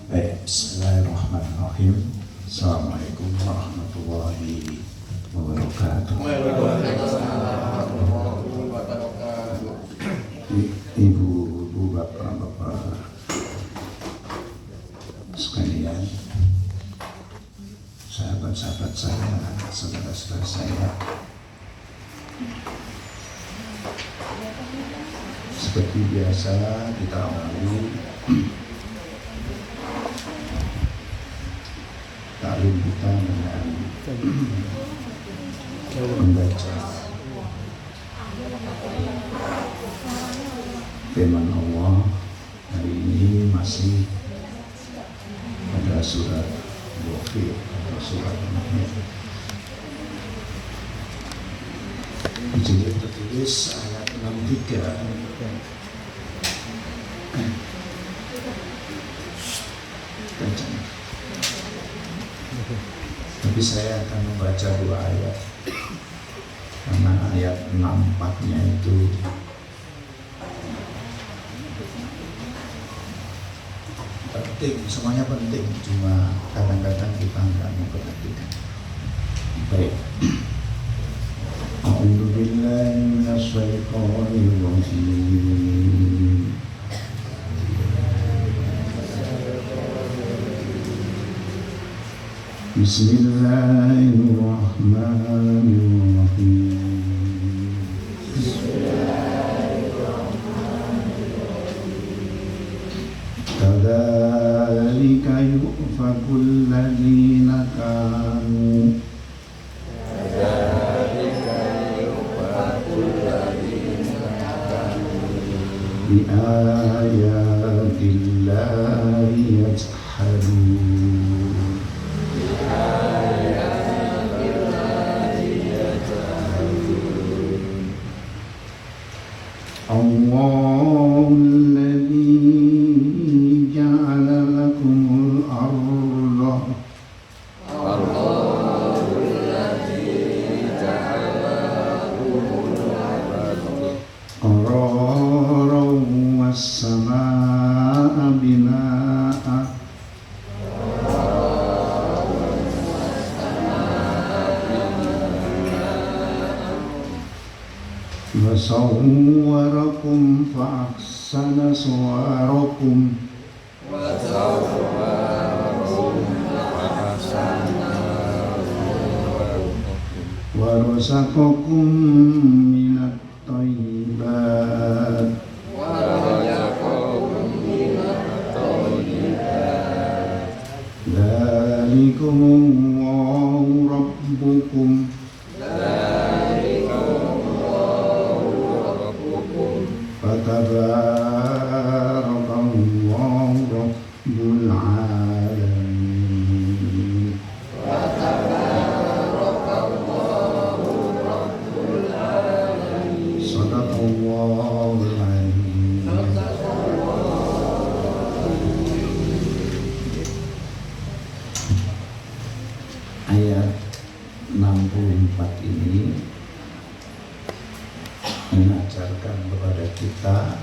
Baik, bismillahirrahmanirrahim. Assalamualaikum warahmatullahi wabarakatuh. Ibu, bapak sekalian, sahabat-sahabat saya, saudara-saudara saya, seperti biasa kita awali taklim kita dengan membaca firman Allah. Hari ini masih pada surat Ghafir atau surat Muhammad. Di sini tertulis ayat 63. Tapi saya akan membaca dua ayat karena ayat 64-nya itu penting, semuanya penting, cuma kadang-kadang kita nggak memperhatikan. Baik. A'udzu billahi minasyaitonir rajim. Bismillahirrahmanirrahim. Kadzalika yufakul ladzina kanu bi ayatillahi yajhadun. Allahu alladzi ja'ala lakumul arda qararan was-samaa'a binaa'a wa sawwarakum fa ahsana suwarakum wa razaqakum minat thayyibat dzalikumullahu rabbukum fatabarakallahu rabbul alamin. Shadaqallahul azim. Ayat 64 ini mengajarkan kepada kita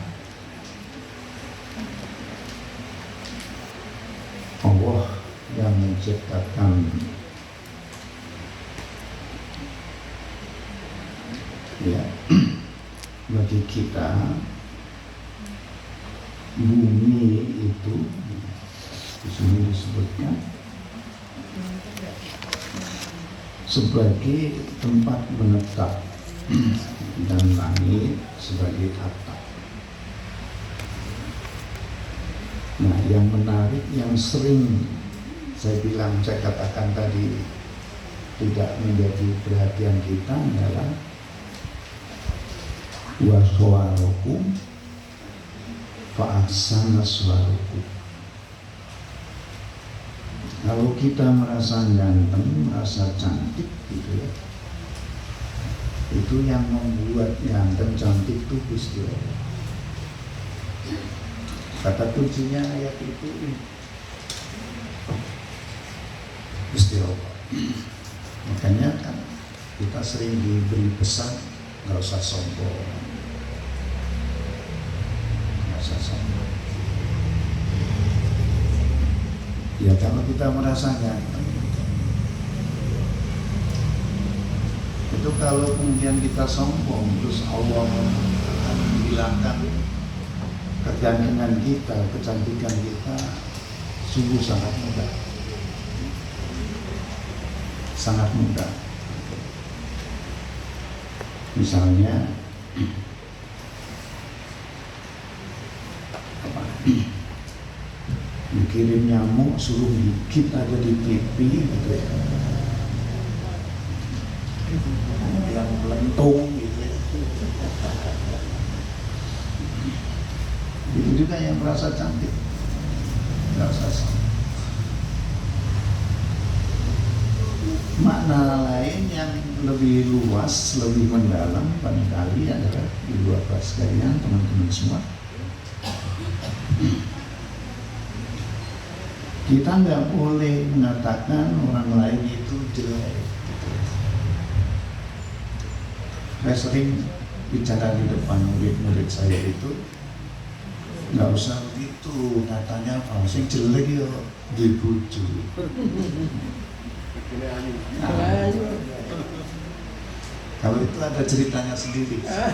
Allah yang menciptakan bagi kita bumi itu di sini disebutkan sebagai tempat menetap dan langit sebagai atap. Nah, yang menarik, yang sering saya katakan tadi tidak menjadi perhatian kita adalah waswarukum fa ahsana suwarukum. Kalau kita merasa ganteng, merasa cantik gitu ya, itu yang membuat ganteng cantik itu Gusti Allah. Kata kuncinya ayat itu Gusti Allah. Makanya kan kita sering diberi pesan nggak usah sombong, nggak usah sombong. Ya kalau kita merasa ganteng, itu kalau kemudian kita sombong, terus Allah akan menghilangkan kegantengan kita, kecantikan kita, sungguh sangat mudah. Sangat mudah. Misalnya dikirim nyamuk, suruh gigit aja di pipi gitu ya, yang melentung gitu ya. Itu juga yang merasa cantik, nggak usah sombong. Makna lain yang lebih luas, lebih mendalam barangkali adalah di luar sekalian teman-teman semua. Kita nggak boleh mengatakan orang lain itu jelek. Saya sering bicara di depan murid-murid saya itu, nggak usah begitu, katanya sing jelek ya dibujuk. Nah, kalau itu ada ceritanya sendiri. Ya.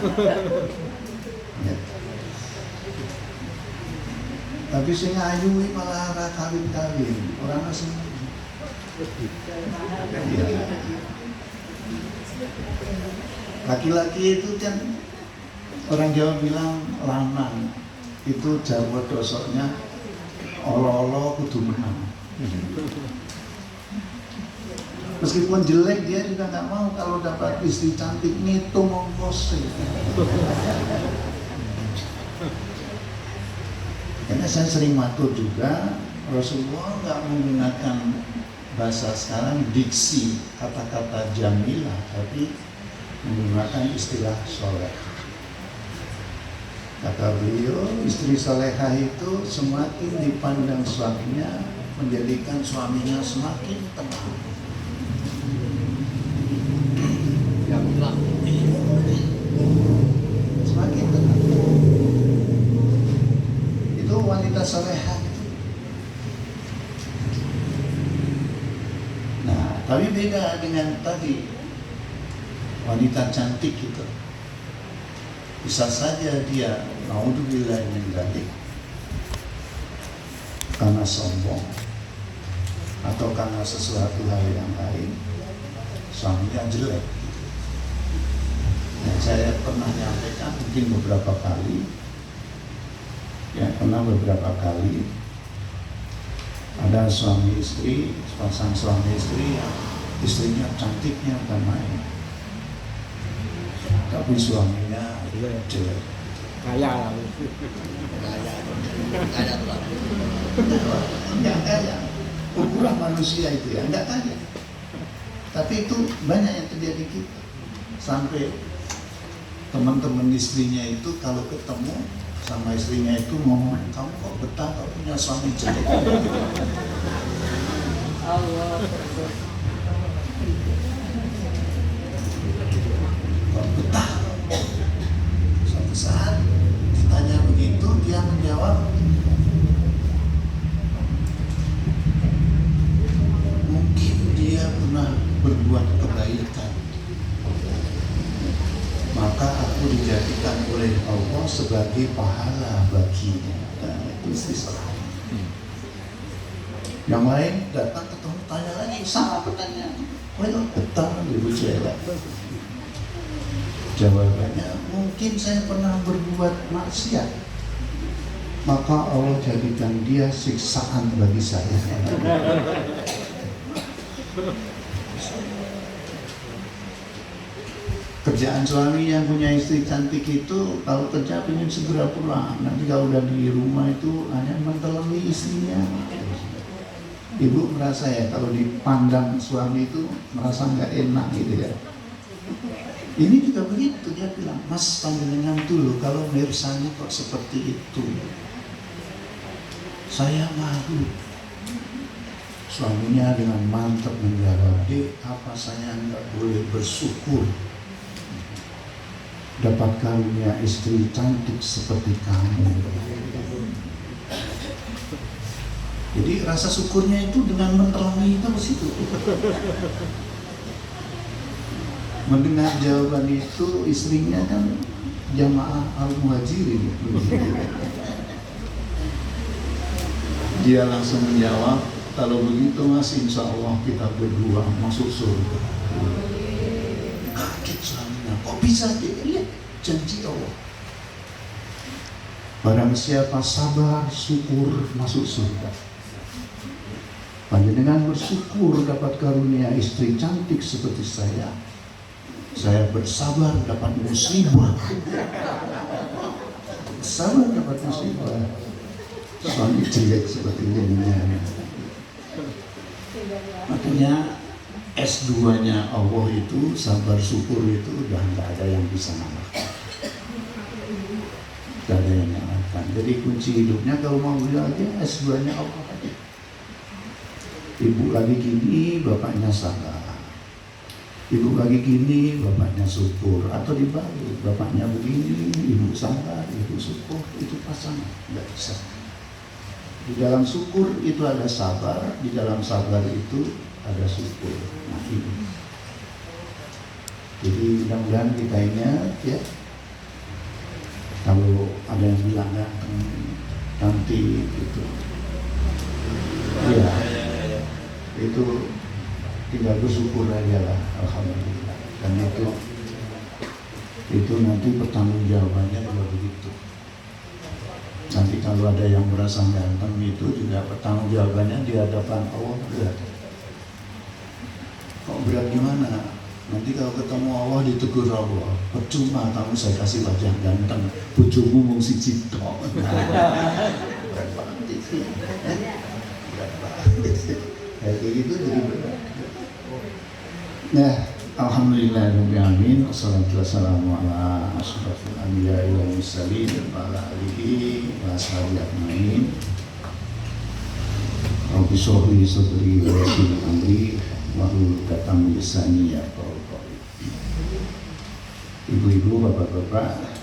Tapi sing ayu malah ora kawin-kawin, orang asing. Ya. Laki-laki itu kan orang Jawa bilang lanang, itu Jawa dosoknya olo-olo kudu menang. Meskipun jelek dia juga nggak mau kalau dapat istri cantik, ngitung ongkosnya. Karena saya sering matur juga, Rasulullah nggak menggunakan bahasa sekarang diksi kata-kata jamilah, tapi menggunakan istilah soleh. Kata beliau, istri solehah itu semakin dipandang suaminya, menjadikan suaminya semakin tenang. Semakin tenang. Itu wanita solehah. Nah, tapi beda dengan tadi wanita cantik itu. Bisa saja dia naudzubillah min dzalik karena sombong atau karena sesuatu hal yang lain suaminya jelek. Nah, saya pernah nyampaikan mungkin beberapa kali, ada suami istri, sepasang suami istri yang istrinya cantiknya bukan main, tapi suaminya jelek. Kaya lah. Enggak kaya, ukuran manusia itu ya, enggak kaya. Tapi itu banyak yang terjadi kita. Sampai teman-teman istrinya itu kalau ketemu sama istrinya itu ngomong, kamu kok betah kok punya suami jelek? Allah. Kok betah? Suatu saat ditanya begitu, dia menjawab, mungkin dia pernah berbuat kebaikan, maka aku dijadikan oleh Allah sebagai pahala baginya. Dan itu istilah. Yang lain datang ketemu tanya lagi sama pertanyaan, well, betah ibu cewek. Jawabannya, mungkin saya pernah berbuat maksiat, maka Allah jadikan dia siksaan bagi saya. Kerjaan suami yang punya istri cantik itu kalau kerja pengen segera pulang. Nanti kalau udah di rumah itu hanya mentelemi istrinya. Ibu merasa ya kalau dipandang suami itu merasa nggak enak gitu ya. Ini juga begitu, dia bilang, Mas panjenengan dulu kalau mirsani kok seperti itu. Saya malu. Suaminya dengan mantap menjawab, apa saya nggak boleh bersyukur dapat karunia istri cantik seperti kamu. Jadi rasa syukurnya itu dengan menerangi itu situ. Mendengar jawaban itu istrinya kan jamaah al-muhajirin. Dia langsung menjawab, kalau begitu mas, insya Allah kita berdua masuk surga. Kaget suaminya, kok bisa dia? Lihat janji Allah. Barang siapa sabar, syukur, masuk surga. Panjenengan bersyukur dapat karunia istri cantik seperti saya. Saya bersabar dapat musibah. Sabar dapat musibah. Suami jelek seperti ini. Makanya S2-nya Allah itu, sabar syukur itu udah nggak ada yang bisa ngalahkan. Nggak ada yang ngalahkan. Jadi kunci hidupnya kalau mau bilang aja S2-nya Allah aja. Ibu lagi gini, bapaknya sabar. Ibu lagi gini, bapaknya syukur. Atau dibalik, bapaknya begini, ibu sabar, ibu syukur. Itu pasangan, nggak bisa. Di dalam syukur itu ada sabar, di dalam sabar itu ada syukur. Nah ini. Jadi mudah-mudahan kita ingat ya. Kalau ada yang bilang nanti gitu, ya itu tinggal bersyukur aja lah, alhamdulillah. Dan itu nanti pertanggungjawabannya juga begitu. Nanti kalau ada yang merasa ganteng itu juga pertanggungjawabannya di hadapan Allah berat. Kok berat gimana? Nanti kalau ketemu Allah ditegur Allah, percuma kamu saya kasih wajah ganteng, bojomu mung siji tok. Berat banget itu. Berat banget. Kayak gitu jadi berat. Nah, alhamdulillahirabbil alamin, wassalatu wassalamu ala asyrofil anbiya'i wal mursalin wa ala alihi wa sahbihi ajmain. Rabbi shrah li sadri wa yassir li amri wahlul 'uqdatam min lisani yafqahu qawli. Ibu-ibu, bapak-bapak,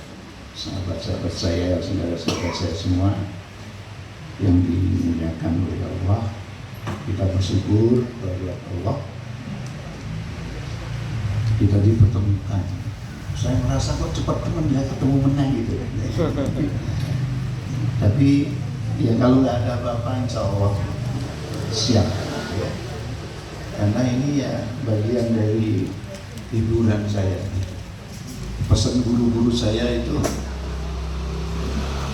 sahabat-sahabat saya, saudara-saudara saya semua yang dimuliakan oleh Allah, kita bersyukur kepada Allah kita dipertemukan. Saya merasa kok cepat teman ya ketemu menang gitu. Tapi ya kalau nggak ada apa-apa insya Allah siap ya. Karena ini ya bagian dari hiburan saya. Pesan guru-guru saya itu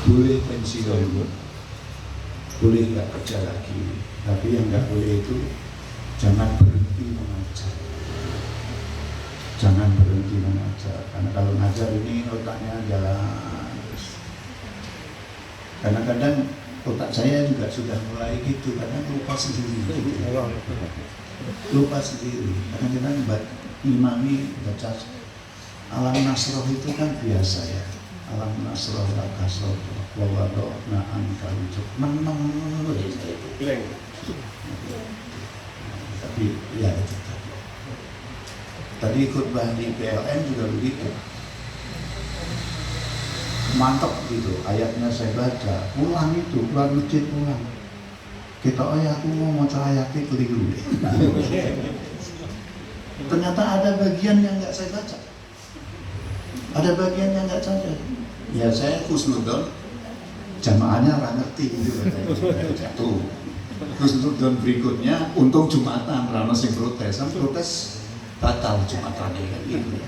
boleh pensiun, boleh nggak kerja lagi, tapi yang nggak boleh itu jangan berhenti mengajar. Jangan berhenti mengajar, karena kalau ngajar ini otaknya jalan terus. Kadang-kadang otak saya juga sudah mulai gitu, karena lupa sendiri. Lupa sendiri. Kadang-kadang imami baca alam nasroh itu kan biasa ya. Alam nasroh lakasroh wawado na'an kalujuk menang. Tapi ya itu. Tadi khutbah di PLN juga begitu, mantap gitu, ayatnya saya baca, ulang itu, keluar masjid ulang. Kita aku mau maca ayatnya keliru. Ternyata ada bagian yang nggak saya baca, ada bagian yang nggak saya. Ya saya khusnudon, jamaahnya nggak ngerti gitu jatuh. Khusnudon berikutnya, untung Jumatan, rano sing protes batal Jumatan gitu.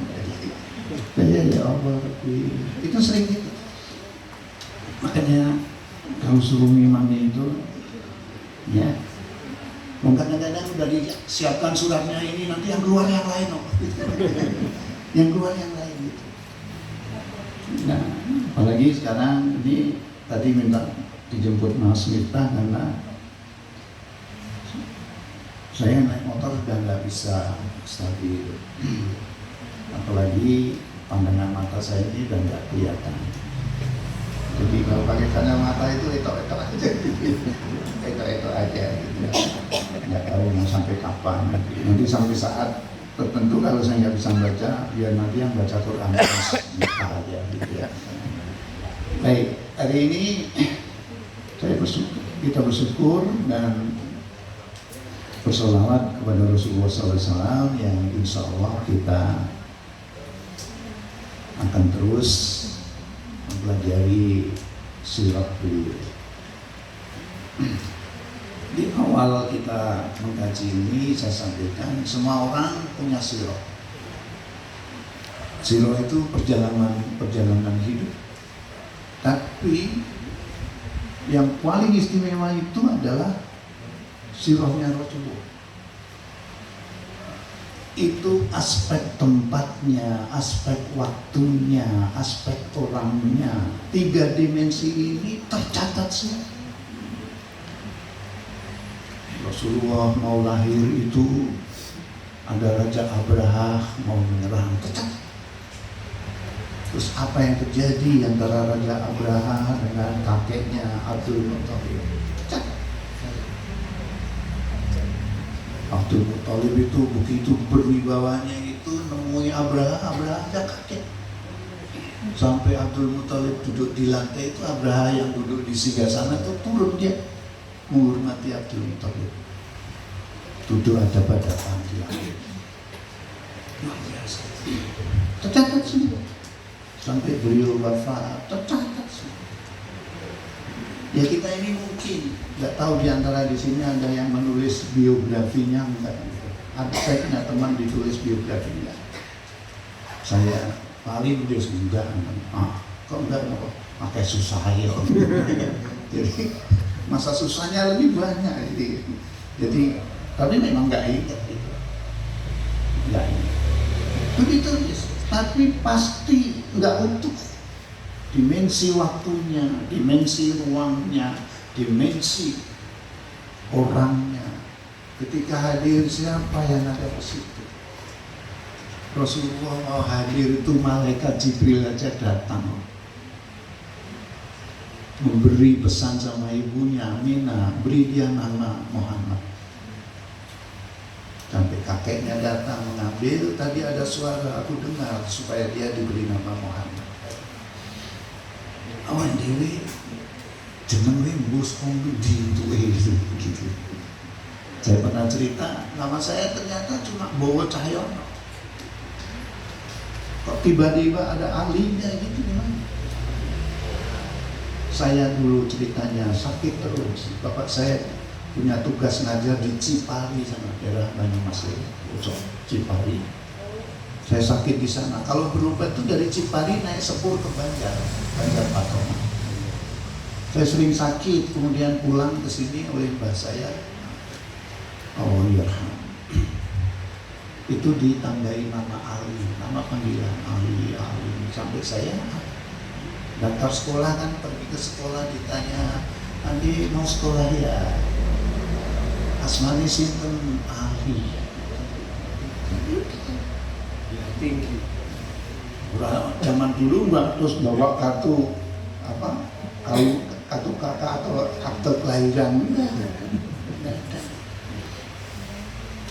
Ya Allah, itu sering gitu. Makanya kalau suruh imamnya itu, ya, kadang-kadang udah disiapkan suratnya ini, nanti yang keluar yang lain, yang keluar yang lain gitu. Nah, apalagi sekarang ini tadi minta dijemput Mas Miftah karena saya naik motor sudah nggak bisa stabil, apalagi pandangan mata saya ini udah nggak kelihatan. Jadi kalau pakai kacamata itu etok-etok aja, etok-etok aja, gitu. Nggak tahu mau sampai kapan. Nanti sampai saat tertentu kalau saya nggak bisa baca, biar nanti yang baca Quran aja, gitu ya. Baik, hari ini saya bersyukur. kita bersyukur dan bersolawat kepada Rasulullah SAW yang insya Allah kita akan terus mempelajari sirat beliau. Di awal kita mengkaji ini saya sampaikan semua orang punya sirat. Sirat itu perjalanan hidup. Tapi yang paling istimewa itu adalah sirahnya Rasulullah. Itu aspek tempatnya, aspek waktunya, aspek orangnya. 3 dimensi ini tercatat semua. Rasulullah mau lahir itu ada Raja Abraha mau menyerang, tercatat. Terus apa yang terjadi antara Raja Abraha dengan kakeknya Abdul Muthalib? Tercatat. Abdul Muthalib itu begitu berwibawanya itu nemui Abraha aja kaget. Sampai Abdul Muthalib duduk di lantai itu Abraha yang duduk di singgasana itu turun dia menghormati Abdul Muthalib. Duduk ada pada panggilan. Luar biasa. Tercatat semua. Sampai beliau wafat tercatat semua. Ya kita ini mungkin nggak tahu di antara di sini ada yang menulis biografinya enggak. Saya punya teman ditulis biografinya. Saya paling dia enggak. Kok enggak kok pakai susah ya. Jadi masa susahnya lebih banyak. Jadi tapi memang nggak ingat itu. Nggak ingat. Begitu, tapi pasti nggak utuh. Dimensi waktunya, dimensi ruangnya, dimensi orangnya. Ketika hadir siapa yang ada di situ? Rasulullah mau hadir itu malaikat Jibril aja datang memberi pesan sama ibunya Aminah, beri dia nama Muhammad. Sampai kakeknya datang mengambil, tadi ada suara aku dengar supaya dia diberi nama Muhammad. Awan dewi jeneng bos komedi itu gitu. Saya pernah cerita, nama saya ternyata cuma Bowo Cahyono. Kok tiba-tiba ada ahlinya gitu gimana? Saya dulu ceritanya sakit terus. Bapak saya punya tugas ngajar di Cipari sama daerah Banyumas Cipari. Saya sakit di sana. Kalau berobat itu dari Cipari naik sepur ke Banjar Patongan. Saya sering sakit, kemudian pulang ke sini oleh mbah saya. Oh iya. Itu ditandai nama Ali, nama panggilan Ali. Sampai saya daftar sekolah kan, pergi ke sekolah ditanya, Andi mau sekolah ya? Asmani sinten Ali. Tinggi. Zaman dulu mbak terus bawa kartu apa? Kartu kakak atau akte kelahiran.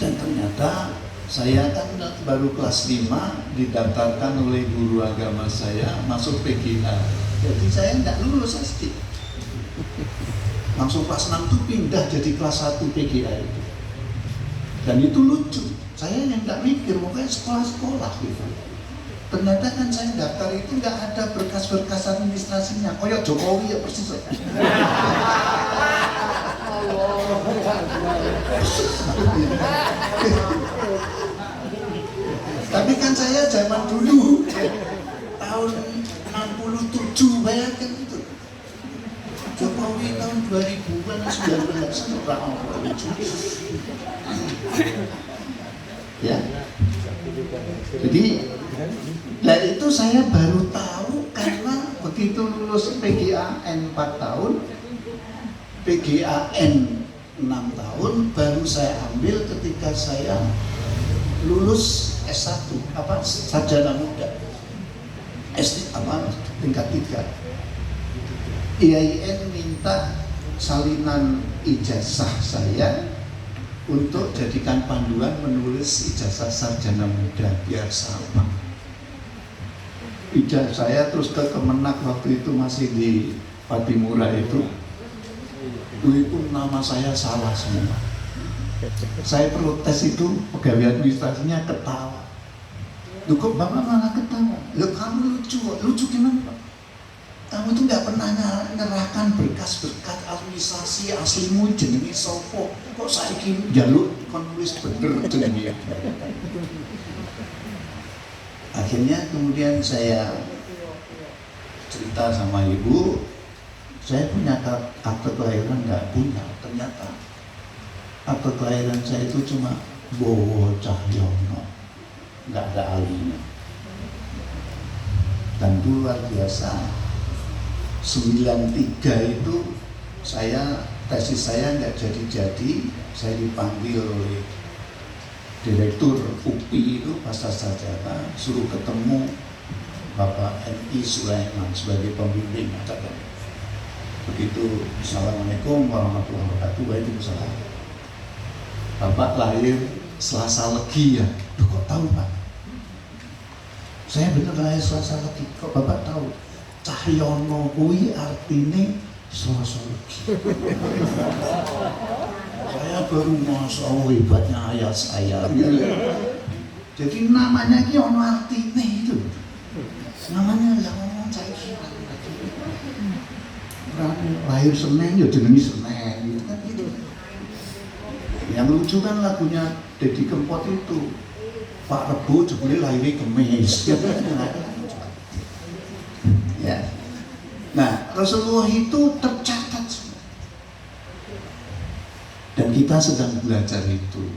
Dan ternyata saya kan baru kelas 5 didaftarkan oleh guru agama saya masuk PGA. Jadi saya nggak lulus SD. Langsung kelas 6 itu pindah jadi kelas 1 PGA itu. Dan itu lucu. Saya yang nggak mikir, makanya sekolah-sekolah gitu. Ternyata kan saya daftar itu nggak ada berkas-berkas administrasinya. Koyok Jokowi ya persis. Tapi kan saya zaman dulu tahun 67 bayangkan itu. Jokowi tahun 2000-an 19 tahun. Ya. Jadi dari itu saya baru tahu karena begitu lulus PGAN 4 tahun, PGAN 6 tahun baru saya ambil ketika saya lulus S1 sarjana muda. Tingkat 3. IAIN minta salinan ijazah saya untuk jadikan panduan menulis ijazah sarjana muda biar sama. Ijazah saya terus ke Kemenak waktu itu masih di Patimura itu. itu nama saya salah semua. Saya protes itu, pegawai administrasinya ketawa. Loh kok Bapak malah ketawa? Loh kamu lucu gimana Pak? Kamu tuh nggak pernah nyerahkan berkas-berkas administrasi aslimu jenenge sopo. Kok saiki jaluk kon nulis bener jenenge. Akhirnya kemudian saya cerita sama ibu, saya punya akte kelahiran nggak punya. Ternyata akte kelahiran saya itu cuma Bowo Cahyono, nggak ada alinya. Dan itu luar biasa. 93 itu tesis saya nggak jadi-jadi. Saya dipanggil oleh Direktur UPI itu Pasar Sarjana, suruh ketemu Bapak N.I. Sulaiman sebagai pembimbing akademik. Begitu, Assalamualaikum warahmatullahi wabarakatuh. Waalaikumsalam. Bapak lahir Selasa Legi ya? Duh kok tahu Pak? Saya benar lahir Selasa Legi. Kok Bapak tahu? Cahyono kuwi artine Selasa Legi. Saya baru masya Allah hebatnya ayat saya. Jadi namanya ki ono artine itu. Namanya yang ngomong saya kira. Lahir Senin ya jenenge Senin gitu kan gitu. Yang lucu kan lagunya Deddy Kempot itu. Pak Rebo jebule lahirnya Kemis. Ya. Nah, Rasulullah itu tercatat semua. Dan kita sedang belajar itu.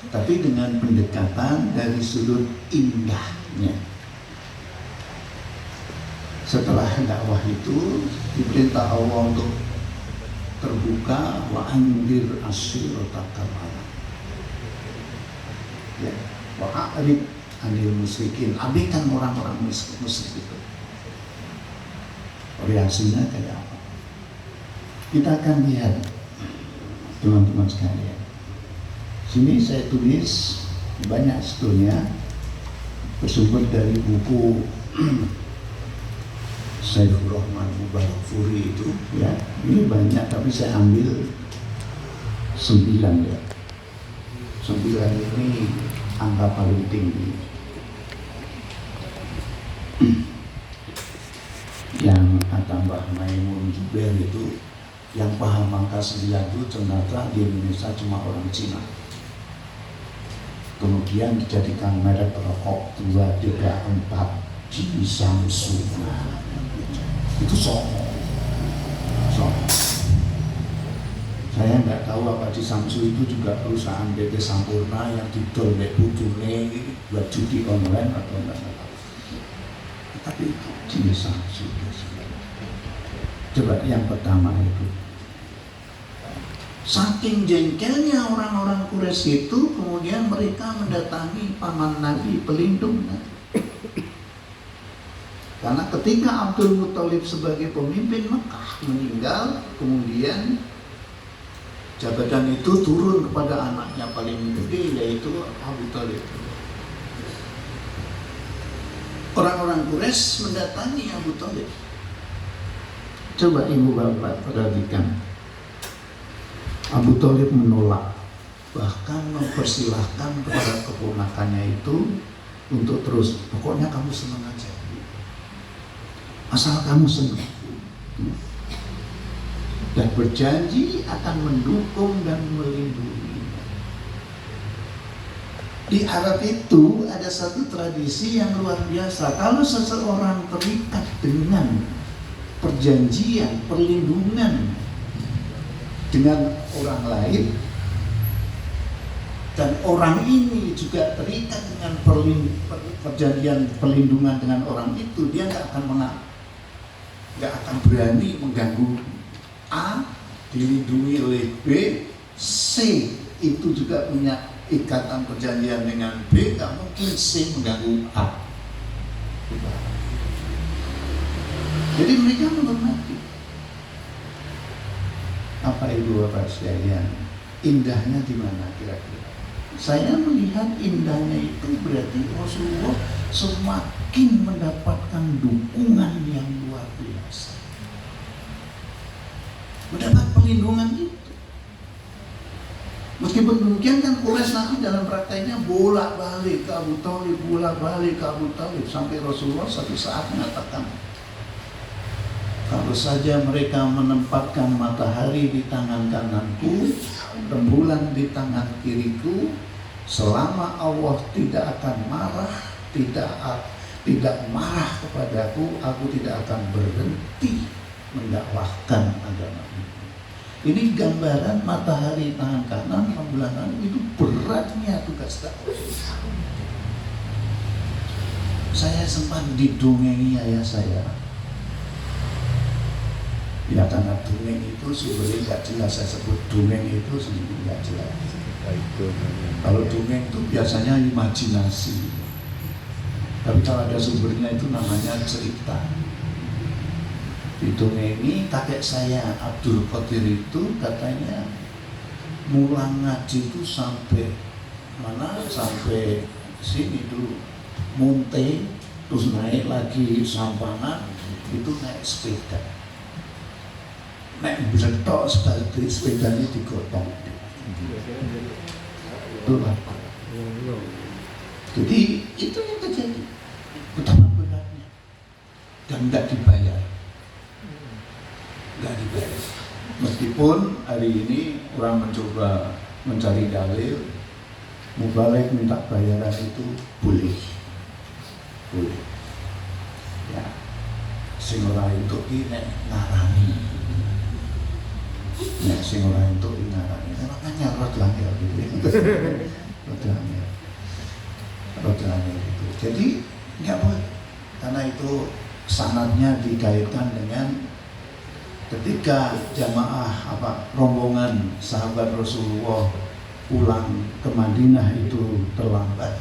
Tapi dengan pendekatan dari sudut indahnya. Setelah dakwah itu diperintah Allah untuk terbuka wa andir ashiratakal alam. Ya, wa a'rid anil musyrikin. Abaikan orang-orang musyrik itu. Reaksinya kayak apa? Kita akan lihat teman-teman sekalian. Sini saya tulis banyak sebetulnya bersumber dari buku Saifur Rahman Mubarakfuri itu ya. Ini banyak tapi saya ambil 9 ya. 9 ini angka paling tinggi. Yang kata Mbah Maimun Juber itu yang paham angka 9 itu ternyata di Indonesia cuma orang Cina. Kemudian dijadikan merek rokok 2, 3, 4 Ji Samsu. Itu sombong. Saya nggak tahu apa Ji Samsu itu juga perusahaan PT Sampurna yang didol oleh Putune buat judi online atau enggak tahu. Tapi itu Ji Samsu. Coba yang pertama itu. Saking jengkelnya orang-orang Quraisy itu, kemudian mereka mendatangi paman Nabi, pelindung Nabi. Karena ketika Abdul Muthalib sebagai pemimpin Mekah meninggal, kemudian jabatan itu turun kepada anaknya paling gede, yaitu Abu Thalib. Orang-orang Quraisy mendatangi Abu Thalib. Coba ibu bapak perhatikan. Abu Thalib menolak, bahkan mempersilahkan kepada keponakannya itu untuk terus, pokoknya kamu senang aja, asal kamu senang, dan berjanji akan mendukung dan melindungi. Di Arab itu ada satu tradisi yang luar biasa. Kalau seseorang terikat dengan perjanjian, perlindungan dengan orang lain, dan orang ini juga terikat dengan perjanjian perlindungan dengan orang itu, dia nggak akan berani mengganggu A, dilindungi oleh B, C itu juga punya ikatan perjanjian dengan B, nggak mungkin C mengganggu A. Jadi mereka menghormati. Apa ibu bapak sekalian, indahnya di mana kira-kira? Saya melihat indahnya itu berarti Rasulullah semakin mendapatkan dukungan yang luar biasa. mendapat pelindungan itu. Meskipun demikian kan Quraisy nanti dalam prakteknya bolak-balik ke Abu Thalib, bolak-balik ke Abu Thalib, sampai Rasulullah satu saat mengatakan, kalau saja mereka menempatkan matahari di tangan kananku, rembulan di tangan kiriku, selama Allah tidak akan marah, tidak marah kepadaku, aku tidak akan berhenti mendakwahkan agama ini. Ini gambaran matahari tangan kanan, rembulan kanan, itu beratnya tugas dakwah. Saya sempat didongengi ayah saya. Ya karena dongeng itu sebenarnya nggak jelas, saya sebut dongeng itu sebenarnya nggak jelas. Kalau dongeng itu biasanya imajinasi, tapi kalau ada sumbernya itu namanya cerita. Didongengi kakek saya Abdul Qadir itu katanya mulang ngaji itu sampai mana, sampai sini dulu Munte, terus naik lagi Sampangan, itu naik sepeda. Nek bertok sebagai sepedanya digotong. Itulah. Jadi itu yang terjadi. Betapa beratnya. Dan tidak dibayar. Tidak dibayar. Meskipun hari ini orang mencoba mencari dalil, mubalek minta bayaran itu boleh. Boleh. Ya. Sing ora entuk iki nek ngarani. Nek sing ora entuk ngarani. Makanya rot langir gitu. Rot langir itu. Jadi enggak boleh. Karena itu sanadnya dikaitkan dengan ketika jamaah rombongan sahabat Rasulullah pulang ke Madinah itu terlambat.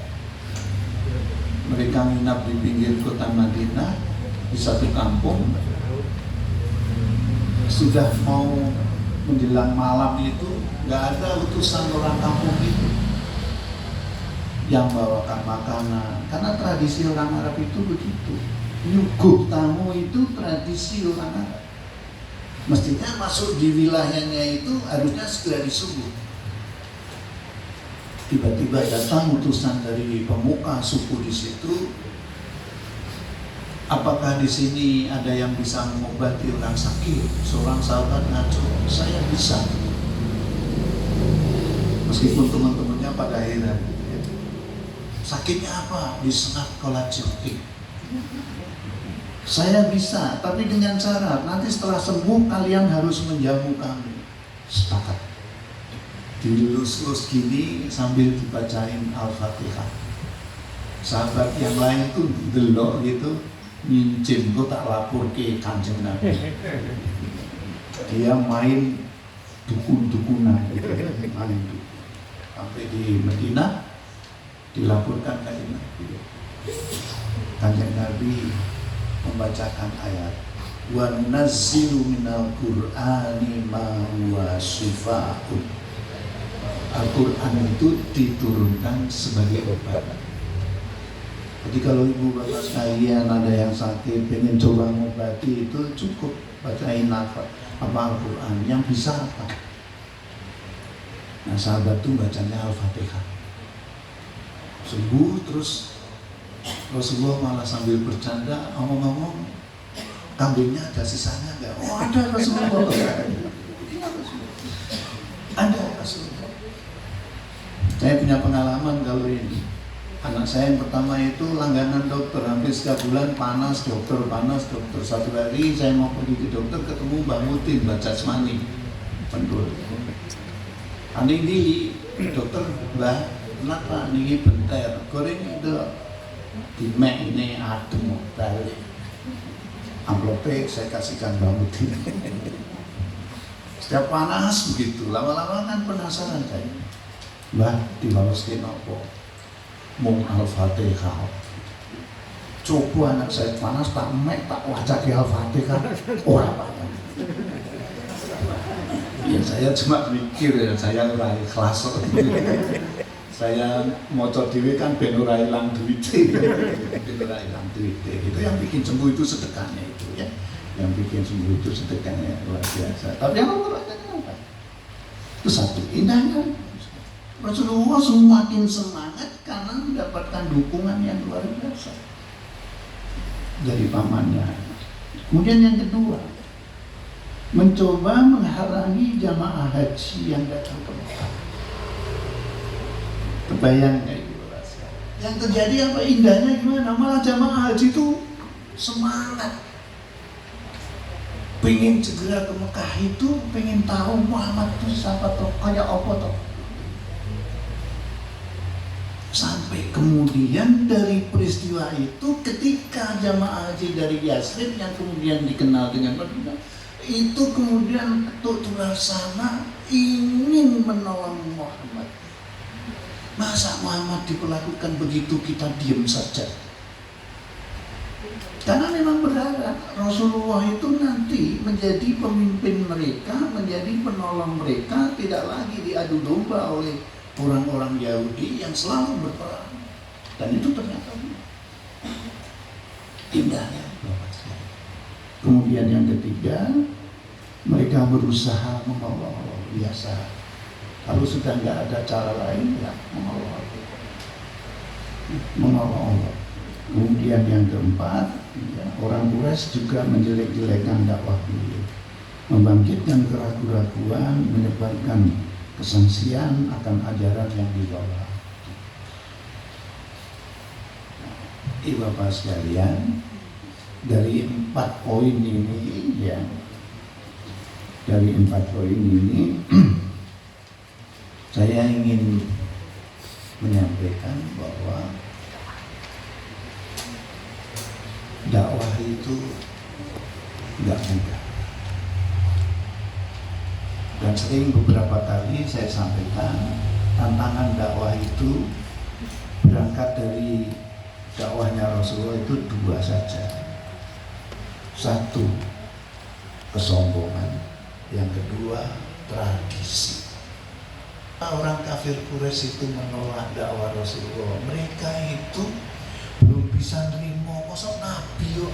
Mereka nginap di pinggir kota Madinah di satu kampung. Sudah mau menjelang malam itu nggak ada utusan orang kampung itu yang bawakan makanan, karena tradisi orang Arab itu begitu. Nyuguh tamu itu tradisi orang Arab. Mestinya masuk di wilayahnya itu harusnya segera disuguh. Tiba-tiba datang utusan dari pemuka suku di situ. Apakah di sini ada yang bisa mengobati orang sakit? Seorang sahabat ngaco, saya bisa. Meskipun teman-temannya pada heran. Sakitnya apa? Disengat kolajentik. Saya bisa, tapi dengan syarat nanti setelah sembuh kalian harus menjamu kami. Sepakat. Dilus-lus gini sambil dibacain Al-Fatihah. Sahabat yang lain tuh delok gitu, mincin, kok tak lapor ke Kanjeng Nabi. Dia main dukun-dukunan gitu, main dukun. Sampai di Madinah dilaporkan Kanjeng Nabi. Kanjeng Nabi membacakan ayat wa nazzilu minal qur'ani ma huwa shifaa'un. Al-Quran itu diturunkan sebagai obat. Jadi kalau ibu bapak sekalian ada yang sakit pengen coba mengobati, itu cukup bacain Al-Quran. Yang bisa apa? Nah sahabat itu bacanya Al-Fatihah, sembuh. Terus Rasulullah malah sambil bercanda ngomong-ngomong, kambingnya ada sisanya nggak? Oh ada Rasulullah. Ada Rasulullah. Saya punya pengalaman kalau ini. Anak saya yang pertama itu langganan dokter, hampir setiap bulan panas dokter. Satu hari saya mau pergi ke dokter, ketemu Mbak Mutin, Mbak Jasmani, pendul. Ani ini dokter, Mbak, kenapa ini bentar? Goreng itu di mek ini adem balik. Amplopnya saya kasihkan Mbak Mutin. Setiap panas begitu, lama-lama kan penasaran saya. Mbak, diwawasin apa? Mung Al-Fatihah. Coba anak saya panas tak mek tak wajah di Al-Fatihah. Ora apa-apa. Ya saya cuma mikir ya, saya ora ikhlas. Saya moco dhewe kan ben ora ilang duwite. Ben ora ilang duwite. Itu yang bikin sembuh itu sedekahnya itu ya. yang bikin sembuh itu sedekahnya luar biasa. Tapi yang nomor apa? Itu satu, indahnya Rasulullah semakin semangat karena mendapatkan dukungan yang luar biasa dari pamannya. Kemudian yang kedua, mencoba menghalangi jamaah haji yang datang ke Mekah. Kebayang kayak gitu. Yang terjadi apa, indahnya gimana? Malah jamaah haji itu semangat, pengen segera ke Mekah itu, pengen tahu Muhammad itu siapa toh, kayak apa toh. Sampai kemudian dari peristiwa itu, ketika jamaah haji dari Yasrib yang kemudian dikenal dengan Madinah, itu kemudian ketuk sana ingin menolong Muhammad. Masa Muhammad diperlakukan begitu kita diam saja? Karena memang berharap Rasulullah itu nanti menjadi pemimpin mereka, menjadi penolong mereka, tidak lagi diadu domba oleh orang-orang Yahudi yang selalu berperang. Dan itu ternyata indahnya. Kemudian yang ketiga, mereka berusaha mengawal biasa. Kalau sudah nggak ada cara lain, ya mengawal Allah. Kemudian yang keempat, ya, orang Quraisy juga menjelek-jelekkan dakwah beliau, membangkitkan keraguan-keraguan, menyebabkan kesangsian akan ajaran yang dibawa. Bapak sekalian, dari 4 poin ini, ya, dari 4 poin ini, saya ingin menyampaikan bahwa dakwah itu nggak mudah. Dan sering beberapa kali saya sampaikan, tantangan dakwah itu berangkat dari dakwahnya Rasulullah itu 2 saja. 1, kesombongan. Yang kedua, tradisi. Orang kafir Quraisy itu menolak dakwah Rasulullah. Mereka itu belum bisa nerima kosong Nabi yo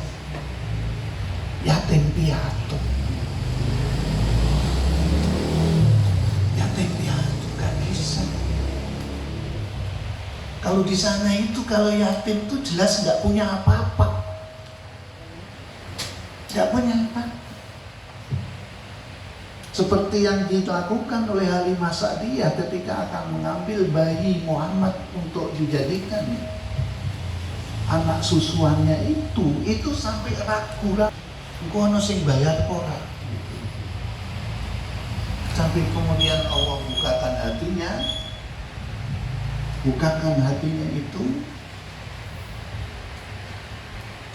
yatim piatu. Yatim piatu gak bisa. Kalau di sana itu kalau yatim itu jelas nggak punya apa-apa. Nggak punya apa. Seperti yang dilakukan oleh Halimah Sa'diyah ketika akan mengambil bayi Muhammad untuk dijadikan anak susuannya itu sampai ragu-ragu, engko ono sing bayar ora. Sampai kemudian Allah bukakan hatinya itu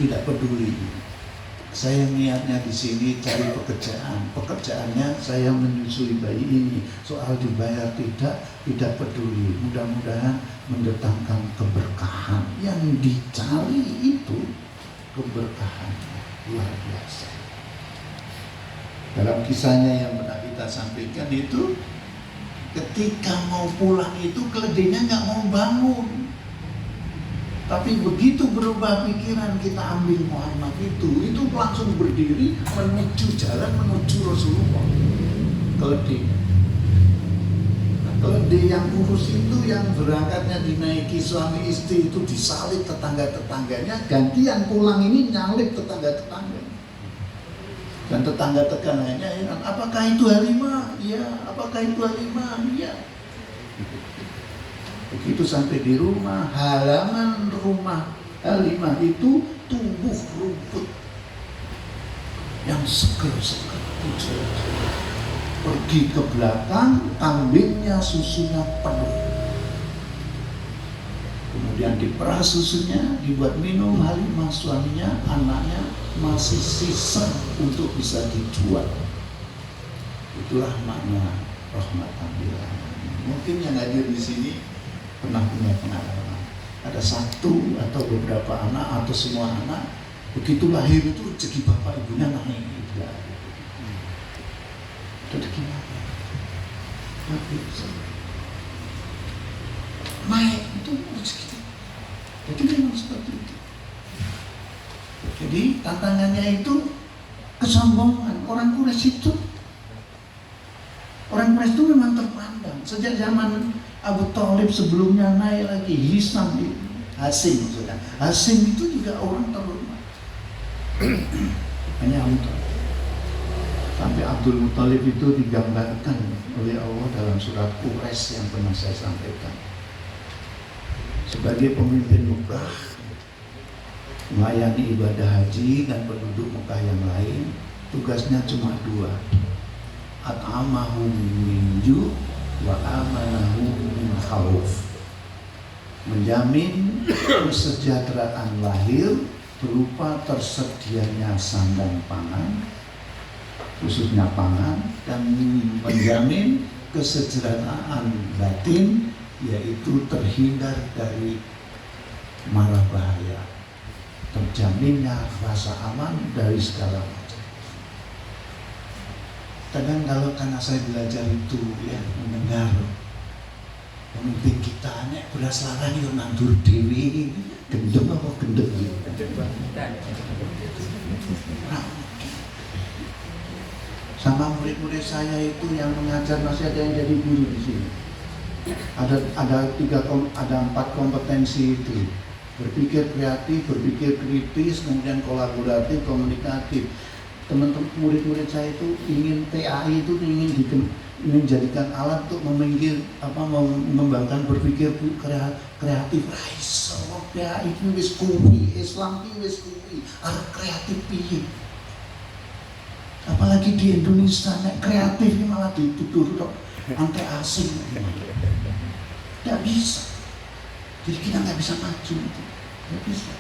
tidak peduli. Saya niatnya di sini cari pekerjaan. Pekerjaannya saya menyusui bayi ini. Soal dibayar tidak peduli. Mudah-mudahan mendatangkan keberkahan. Yang dicari itu keberkahan luar biasa. Dalam kisahnya yang pernah kita sampaikan itu, ketika mau pulang itu keledainya nggak mau bangun. Tapi begitu berubah pikiran, kita ambil Muhammad itu langsung berdiri menuju jalan menuju Rasulullah. Keledai yang kurus itu yang berangkatnya dinaiki suami istri itu disalib tetangga-tetangganya, gantian pulang ini nyalip tetangga-tetangganya. Dan tetangga-tetangganya, apakah itu Halimah? Iya. Apakah itu Halimah? Iya. Begitu sampai di rumah, halaman rumah Halimah itu tumbuh rumput yang seger-seger. Pergi ke belakang, kambingnya susunya penuh. Kemudian diperas susunya, dibuat minum. Halimah suaminya, anaknya masih sisa untuk bisa dijual. Itulah makna rahmatan lil alamin. Mungkin yang hadir di sini pernah punya pengalaman. Ada satu atau beberapa anak atau semua anak begitu lahir itu rezeki bapak ibunya naik. Rezeki naik itu rezeki. Jadi memang seperti itu. Jadi tantangannya itu kesombongan. Orang Quraisy itu memang terpandang sejak zaman Abu Thalib, sebelumnya naik lagi Hisam, Hasim maksudnya. Hasim itu juga orang terhormat. Hanya Abu Thalib. Sampai Abdul Muthalib itu digambarkan oleh Allah dalam surat Quraisy yang pernah saya sampaikan. Sebagai pemimpin Mekah, melayani ibadah haji dan penduduk Mekah yang lain, tugasnya cuma dua: at'amahum min ju' wa amanahum min khauf. Menjamin kesejahteraan lahir berupa tersedianya sandang pangan, khususnya pangan, dan menjamin kesejahteraan batin, yaitu terhindar dari mara bahaya, terjaminnya rasa aman dari segala macam. Kadang kalau karena saya belajar itu ya, mendengar pemimpin kita nek beras larang yo nandur dewi, gendeng apa gendeng gitu. Sama murid-murid saya itu yang mengajar, masih ada yang jadi guru di sini. Ada 4 kompetensi itu: berpikir kreatif, berpikir kritis, kemudian kolaboratif, komunikatif. Teman-teman murid-murid saya itu ingin PAI itu ingin jadikan alat untuk mengembangkan berpikir kreatif. Raiso PAI itu wis kuwi, Islam iki wis kuwi, arep kreatif piye? Apalagi di Indonesia, nek kreatif ini malah dituduh dok anti asing. Tidak bisa. Jadi kita nggak bisa maju itu. Nggak bisa.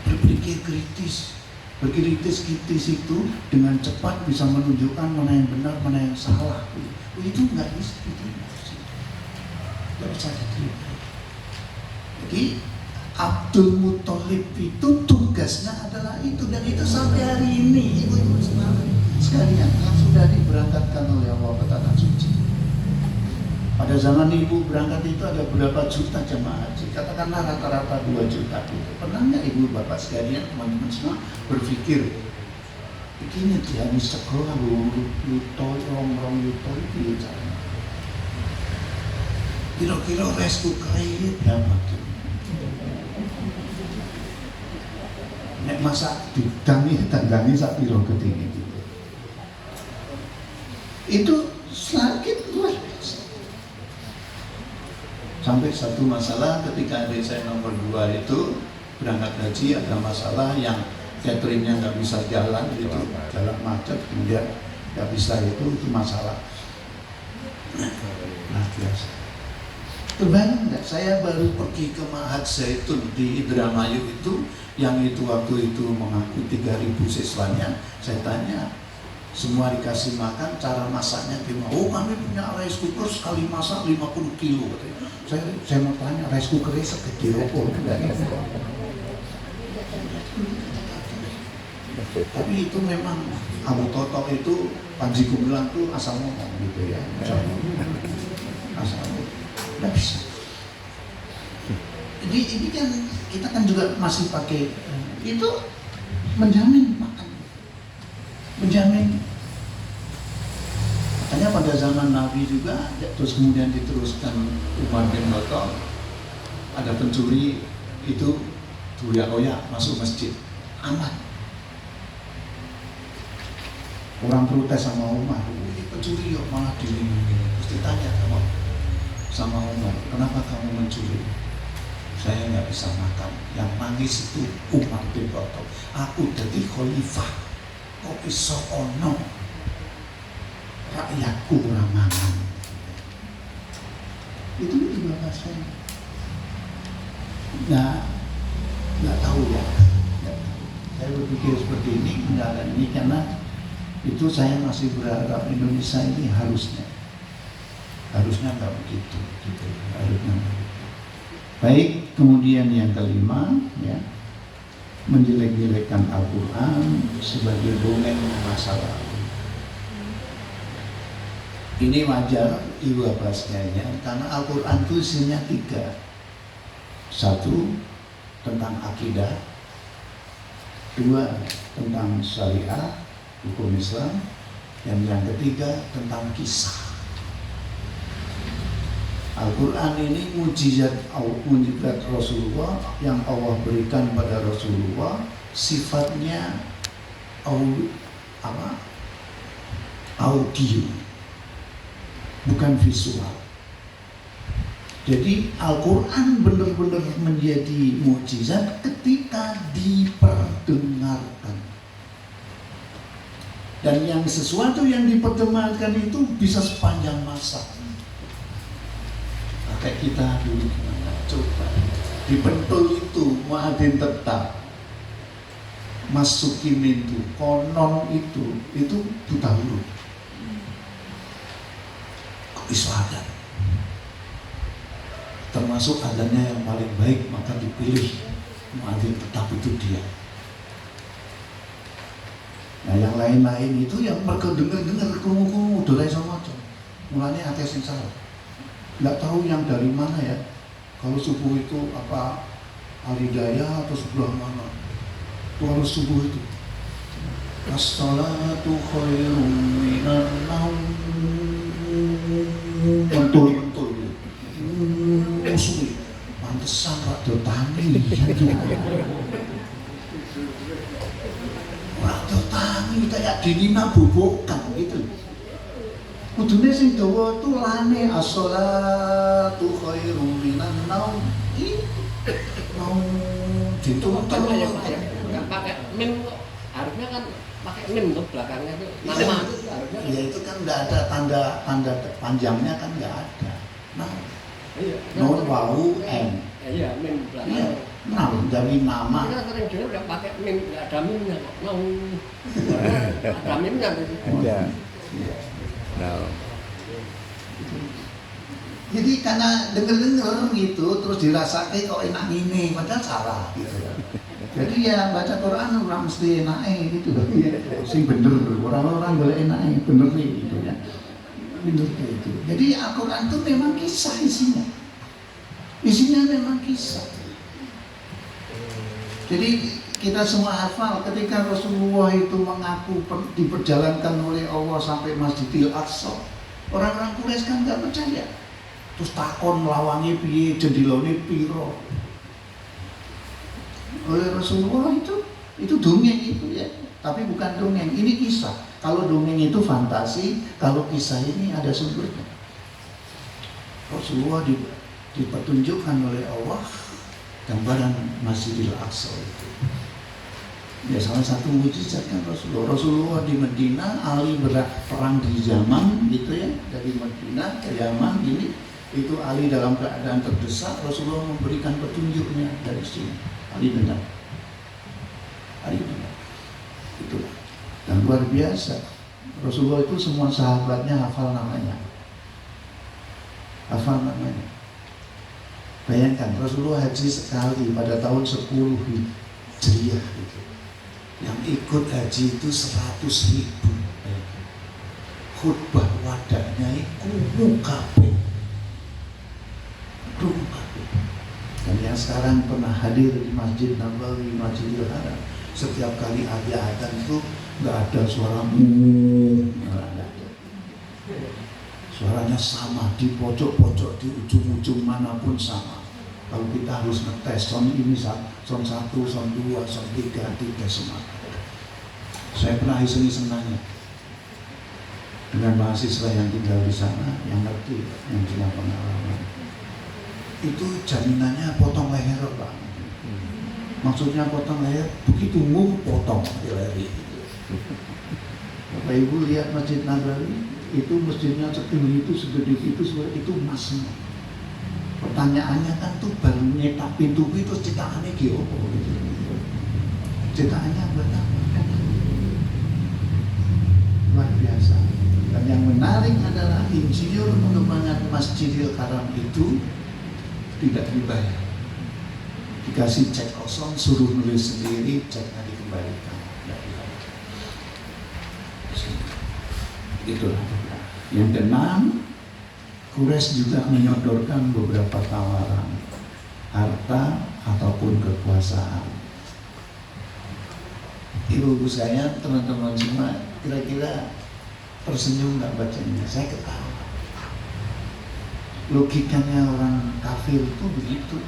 Berpikir kritis. Berkritis itu dengan cepat bisa menunjukkan mana yang benar, mana yang salah. Itu nggak bisa diterima. Nggak bisa diterima. Jadi Abdul Muthalib itu tugasnya adalah itu, dan itu sampai hari ini ibu-ibu sekalian yang sudah diberangkatkan oleh Allah ke tanah suci. Pada zaman ibu berangkat itu ada berapa juta jemaah haji? Katakanlah rata-rata 2 juta. Pernah nggak ibu bapak sekalian, teman-teman semua berpikir begini dia di sekolah yuto itu caranya. Kira-kira restu kaya berapa tuh? Nek masak didangi sak piro ketinggi gitu. Itu sakit luar biasa. Sampai satu masalah ketika adik saya nomor 2 itu berangkat haji, ada masalah yang cateringnya nggak bisa jalan gitu, jalan macet, kemudian nggak bisa, itu masalah. Nah biasa. Kebayang nggak, saya baru pergi ke Mahat Zaitun di Indramayu itu, yang itu waktu itu mengaku 3.000 siswanya. Saya tanya, semua dikasih makan, cara masaknya gimana? Oh kami punya rice cooker, sekali masak 50 kilo. Saya mau tanya, rice cookernya segede apa? Tapi itu memang Abu Toto itu, Panji Gumilang tuh asal ngomong gitu ya, asal ngomong. Nggak bisa. Jadi ini kan kita kan juga masih pakai itu, menjamin makan, menjamin. Makanya pada zaman Nabi juga, terus kemudian diteruskan Umar bin Khattab, ada pencuri itu doyak-doyak masuk masjid, aman. Orang protes sama Umar, ini pencuri yuk malah dilindungi. Terus ditanya sama Umar, kenapa kamu mencuri? Saya nggak bisa makan. Yang nangis itu Umar bin Khattab. Aku jadi khalifah, kok iso ono rakyatku ora mangan. Itu juga rasanya. Nggak tahu ya. Saya berpikir seperti ini, karena itu saya masih berharap Indonesia ini harusnya nggak begitu, gitu. Harusnya begitu. Baik, kemudian yang kelima, ya, menjelek-jelekkan Al-Quran sebagai dongeng masa lalu. Ini wajar ibu bapak sekalian, karena Al-Quran itu isinya 3. 1, tentang akidah. 2, tentang syariah. hukum Islam. Dan yang ketiga tentang kisah. Al-Quran ini mujizat Rasulullah yang Allah berikan pada Rasulullah, sifatnya audio, bukan visual. Jadi Al-Quran benar-benar menjadi mujizat ketika diperdengarkan. Dan yang sesuatu yang diperdengarkan itu bisa sepanjang masa. Kayak kita dulu gimana? Coba dipentul itu muadzin tetap masukin itu konon itu buta huruf. Kok iso ada? Termasuk adanya yang paling baik, maka dipilih muadzin tetap itu dia. Nah yang lain-lain itu yang mereka dengar krungu-krungu udah iso maca. Mulane akeh sing salah. Nggak tahu yang dari mana ya. Kalau subuh itu apa Al-Hidayah atau sebelah mana? Itu kalau subuh itu as-salatu khairum minan naum. Betul-betul. Suwi. Pantesan rada tani. Rada tani kayak dinina bobokan gitu. Kudune sing dawa tu lane as-salatu khairum minan naum. Mau dituntut nggak pakai mim, harusnya kan pakai mim tuh belakangnya tuh nama itu harusnya. Ya itu kan nggak ada tanda panjangnya kan nggak ada. Nah, non wau n. Iya, mim belakangnya. Nah, dari nama. Kita sering dulu nggak pakai mim, nggak ada mimnya kok. Mau ada mimnya gitu. Ada. Nah. Jadi karena denger gitu terus dirasakan kok enak ini, padahal salah gitu. Jadi ya baca Quran orang mesti enak gitu loh. Sing bener, orang-orang boleh enak bener gitu ya. Bener gitu. Jadi Al-Quran itu memang kisah isinya. Isinya memang kisah. Jadi kita semua hafal ketika Rasulullah itu mengaku diperjalankan oleh Allah sampai Masjidil Aqsa. Orang-orang Quraisy kan nggak percaya. Terus takon melawangi piye jendilane piro. Oleh Rasulullah itu dongeng itu ya, tapi bukan dongeng, ini kisah. Kalau dongeng itu fantasi, kalau kisah ini ada sumbernya. Rasulullah dipertunjukkan oleh Allah gambaran Masjidil Aqsa itu. Ya salah satu mujizat kan Rasulullah di Medina, Ali perang di Yaman gitu ya, dari Medina ke Yaman ini. Itu Ali dalam keadaan terdesak, Rasulullah memberikan petunjuknya dari sini. Ali benar. Itulah. Dan luar biasa. Rasulullah itu semua sahabatnya hafal namanya. Bayangkan Rasulullah haji sekali pada tahun 10 Hijriah gitu. Yang ikut haji itu 100.000. Khutbah wadahnya itu kabeh. Dan yang sekarang pernah hadir di Masjid Nabawi, Masjidil Haram, setiap kali ada adzan itu nggak ada suara nggak ada. Suaranya sama di pojok-pojok, di ujung-ujung manapun sama. Kalau kita harus ngetes sound ini, sound 1, sound 2, sound 3 semua. Saya pernah iseng-iseng nanya dengan mahasiswa yang tinggal di sana, yang ngerti, yang punya pengalaman. Itu jaminannya potong leher Pak. Maksudnya potong leher, begitu mau potong leher itu. Bapak Ibu lihat Masjid Nabawi, itu masjidnya setinggi itu, segede itu emas semua. Pertanyaannya kan tuh baru nyetak pintu itu cetakannya giopo gitu. Cetakannya buat apa? Luar biasa. Dan yang menarik adalah insinyur pengembangan Masjidil Haram itu tidak dibayar, dikasih cek kosong, suruh nulis sendiri, ceknya dikembalikan. Itulah. Yang keenam, Quraisy juga menyodorkan beberapa tawaran, harta ataupun kekuasaan. Ibu-ibu saya, teman-teman semua, kira-kira tersenyum nggak bacanya? Saya ketawa. Logikanya orang kafir itu begitu.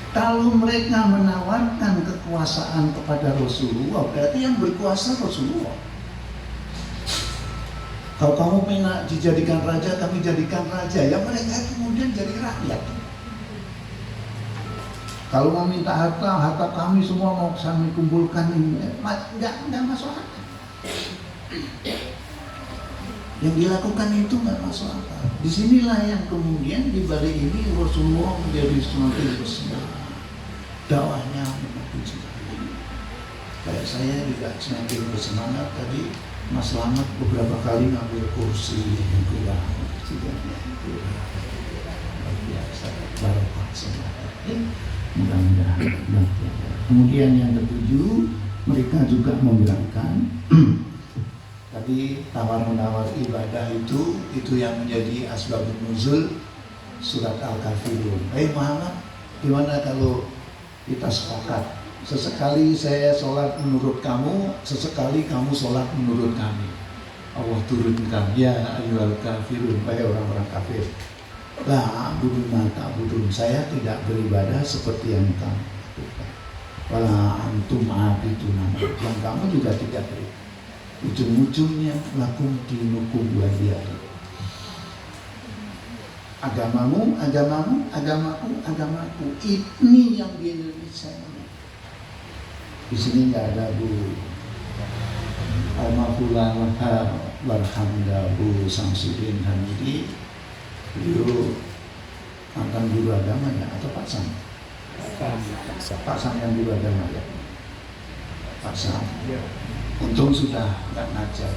Kalau mereka menawarkan kekuasaan kepada Rasulullah, berarti yang berkuasa Rasulullah. Kalau kamu pengen dijadikan raja, kami jadikan raja. Ya mereka kemudian jadi rakyat. Kalau mau minta harta kami semua mau kami kumpulkan ini, nggak masuk akal. Yang dilakukan itu nggak masuk akal. Disinilah yang kemudian di balik ini Rasulullah menjadi semakin bersemangat. Dakwahnya semakin semangat. Kayak saya juga semakin bersemangat tadi. Mas Slamet beberapa kali ngambil kursi yang kurang, luar biasa, barokah semua. Mudah-mudahan. Kemudian yang ketujuh, mereka juga membilangkan tadi tawar-menawar ibadah itu yang menjadi asbabun nuzul surat Al-Kafirun. Muhammad, gimana kalau kita sepakat? Sesekali saya sholat menurut kamu, sesekali kamu sholat menurut kami. Allah turunkan, ya ayyuhal kafirun, wahai orang-orang kafir. La a'budu ma ta'budun, saya tidak beribadah seperti yang kamu lakukan. Wala antum a'biduna, yang kamu juga tidak beribadah. Ujung-ujungnya lakum dinukum waliyah. Agamamu, agamaku. Ini yang di Indonesia ini. Di sini nggak ada Bu Almarhumah Warhamda Bu Samsudin Hamidi. Beliau mantan guru agama ya, atau Pak Sam? Pak Sam yang guru agama ya. Pak Sam. Untung sudah nggak ngajar.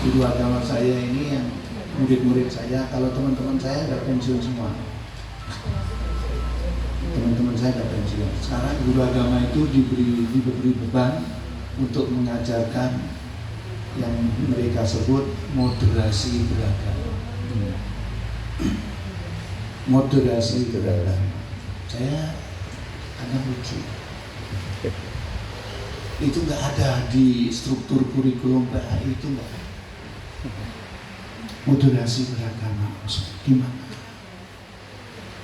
Guru agama saya ini yang murid-murid saya, kalau teman-teman saya udah pensiun semua. Teman-teman saya udah pensiun. Sekarang guru agama itu diberi beban untuk mengajarkan yang mereka sebut moderasi beragama. Moderasi beragama. Saya agak lucu. Itu nggak ada di struktur kurikulum PAI, itu nggak ada. Moderasi beragama, gimana?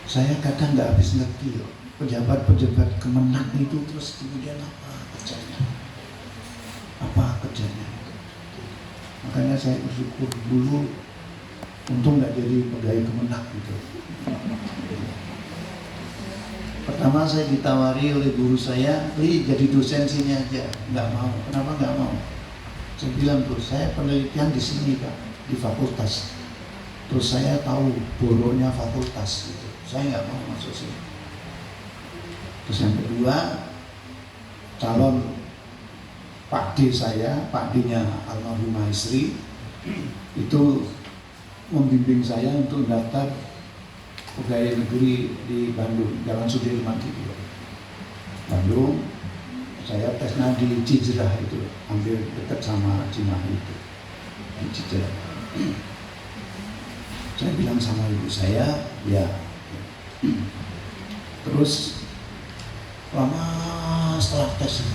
Saya kadang nggak habis ngerti loh. Pejabat-pejabat kemenang itu terus kemudian apa kerjanya? Makanya saya bersyukur dulu, untung nggak jadi pegawai kemenang gitu. Pertama saya ditawari oleh guru saya, jadi dosen sini aja, nggak mau. Kenapa nggak mau? Saya bilang, tuh saya penelitian di sini Pak, di fakultas. Terus saya tahu boroknya fakultas gitu. Saya nggak mau masuk sini. Terus yang kedua, calon Pak D saya, Pak D-nya almarhumah istri, itu membimbing saya untuk daftar pegawai negeri di Bandung, Jalan Sudirman itu. Bandung, saya tesnya di Cijrah itu, hampir dekat sama Cimahi itu, di Cijrah. Saya bilang sama ibu saya, ya. Terus lama setelah tes,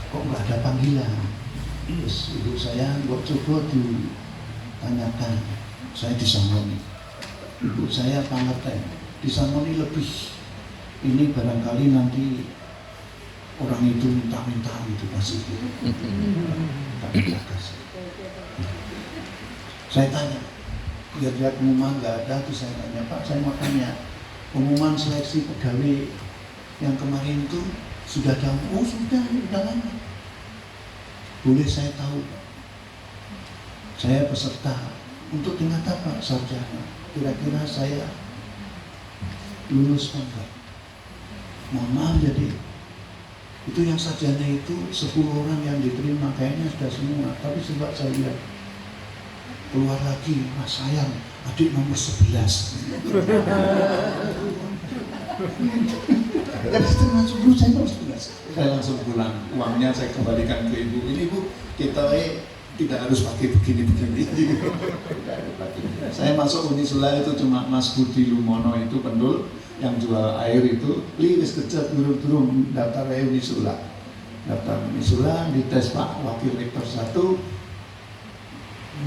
kok nggak ada panggilan? Terus ibu saya buat coba ditanyakan, saya disangoni. Ibu saya pangerten, disangoni lebih. Ini barangkali nanti orang itu minta-minta gitu kasih gitu. Tak kasih. Saya tanya, lihat pengumuman nggak ada, terus saya tanya, Pak, saya mau tanya, pengumuman seleksi pegawai yang kemarin itu sudah ada? Oh sudah, udah lama. Boleh saya tahu, Pak? Saya peserta untuk tingkat apa? Sarjana. Kira-kira saya lulus enggak? Mohon maaf, jadi itu yang sarjana itu 10 orang yang diterima, kayaknya sudah semua. Tapi coba saya lihat, keluar lagi, Mas sayang, adik nomor 11. Dan itu langsung dulu saya nomor 11. Saya langsung pulang, uangnya saya kembalikan ke ibu. Ini Bu, kita tidak harus pakai begini-begini. Saya masuk Unisula itu cuma Mas Budi Lumono itu pendul, yang jual air itu, wis kerja turun daftar Unisula. Daftar Unisula, dites Pak Wakil Rektor 1,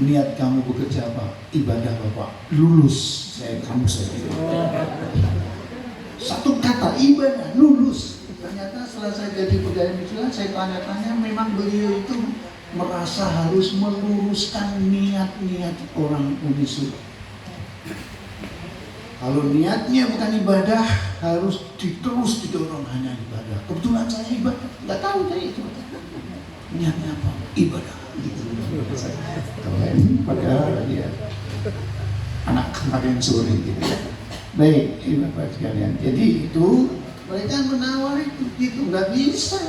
niat kamu bekerja apa? Ibadah Bapak. Lulus. Saya satu kata, ibadah, lulus. Ternyata setelah saya jadi pegawai Unisula, saya tanya-tanya, memang beliau itu merasa harus meluruskan niat-niat orang Unisula. Kalau niatnya bukan ibadah, harus terus didorong hanya ibadah. Kebetulan saya ibadah, nggak tahu saya itu. Niatnya apa? Ibadah. Gitu. Keren, padahal dia anak kemarin sore gitu. Baik, Bapak sekalian. Jadi itu mereka menawar itu nggak bisa.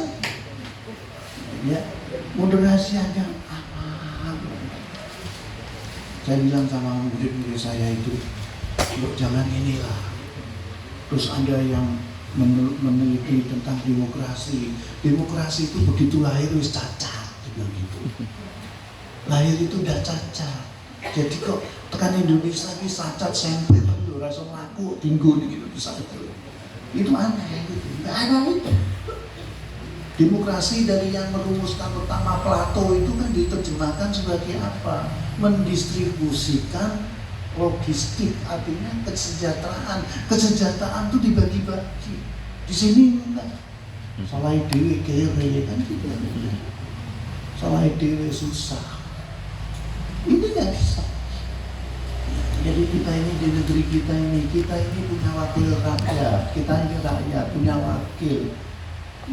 Ya, moderasi aja apa? Saya bilang sama murid-murid saya itu, jangan inilah. Terus ada yang meneliti tentang demokrasi. Demokrasi itu begitu lahir wis cacat, bilang gitu. Lahir itu udah cacat. Jadi kok tekan Indonesia ini cacat sempit, rasa laku tinggu gitu bisa itu. Itu aneh gitu. Nggak ada itu. Demokrasi dari yang merumuskan pertama Plato itu kan diterjemahkan sebagai apa? Mendistribusikan logistik, artinya kesejahteraan. Kesejahteraan itu dibagi-bagi. Di sini enggak. Salah dewe kere kan gitu. Salah dewe susah. Ini nggak bisa. Jadi kita ini di negeri kita ini punya wakil rakyat. Kita ini rakyat punya wakil.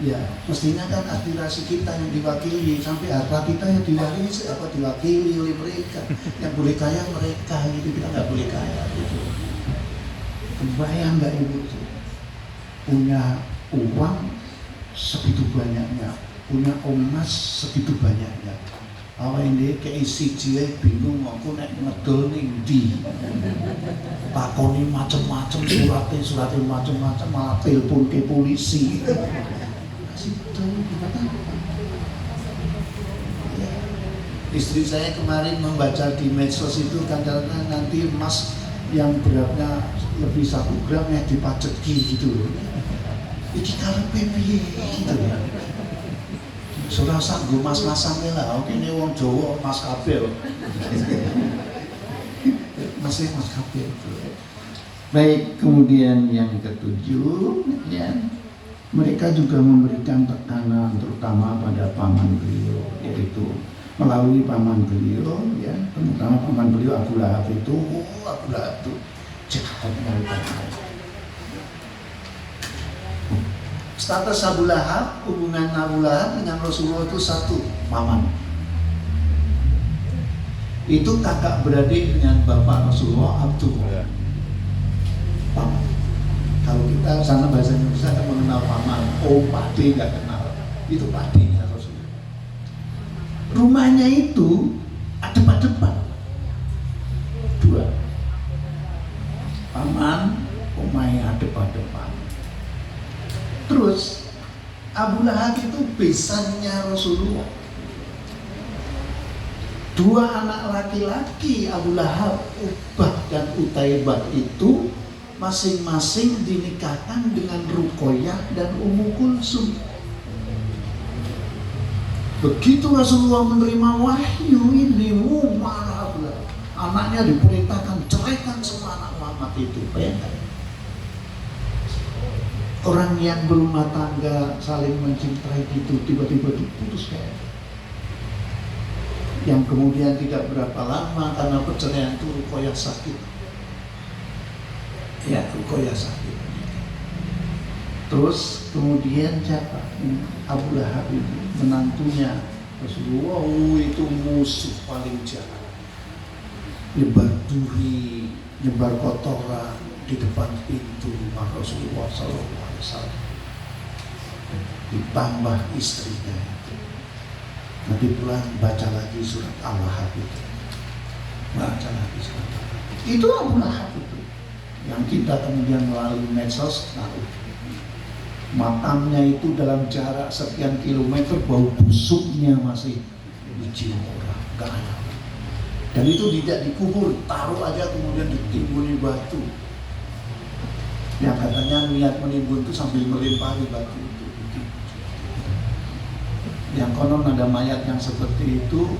Ya, mestinya kan aspirasi kita yang diwakili, sampai harta kita yang diwakili oleh mereka. Yang boleh kaya mereka, gitu. Kita nggak boleh kaya gitu. Kebayang nggak ibu itu? Punya uang segitu banyaknya, punya emas segitu banyaknya. Awak ini keisi jilek bingung aku nek ngedol ning ndi. Takoni macam-macam suratnya macam-macam, malah telepon ke polisi. Istri saya kemarin membaca di medsos itu kadang-kadang nanti emas yang beratnya lebih 1 gram ya dipajeki gitu. Iki karepe piye gitu ya. Sudah sak nggo mas-masane lah, oke ini wong Jawa mas kabeh. Masih mas kabeh. Baik, kemudian yang ketujuh ya. Mereka juga memberikan tekanan terutama pada paman beliau, yaitu melalui paman beliau, ya, terutama paman beliau Abu Lahab itu jahat mereka. Status Abu Lahab, hubungan Abu Lahab dengan Rasulullah itu satu, paman. Itu kakak beradik dengan bapak Rasulullah Abdullah. Paman. Kalau kita sana bahasa Indonesia kan mengenal paman, pade nggak kenal, itu padenya Rasulullah. Rumahnya itu adep-adepan, 2. Paman, omahnya adep-adepan. Terus Abu Lahab itu besannya Rasulullah. 2 anak laki-laki Abu Lahab, Ubah dan Utaibah itu masing-masing dinikahkan dengan Ruqayyah dan Ummu Kulsum. Begitu Rasulullah menerima wahyu ini, marah, anaknya diperintahkan ceraikan semua anak Muhammad itu. Bayangkan. Orang yang berumah tangga saling mencintai itu tiba-tiba diputus kayak. Yang kemudian tidak berapa lama karena perceraian itu Ruqayyah sakit. Ya, Ruqayyah sakit. Terus kemudian siapa? Abu Lahab itu, menantunya Rasulullah, itu musuh paling jahat. Nyebar duri, nyebar kotoran di depan pintu rumah Rasulullah SAW. Ditambah istrinya itu. Nanti pulang baca lagi surat Al-Lahab itu. Baca lagi surat Al-Lahab. Itu Abu Lahab itu. Yang kita kemudian melalui medsos tahu makamnya itu dalam jarak sekian kilometer, bau busuknya masih dicium orang, nggak ada. Dan itu tidak dikubur, taruh aja kemudian ditimbuni batu. yang katanya niat menimbun itu sambil melempari batu itu. Yang konon ada mayat yang seperti itu,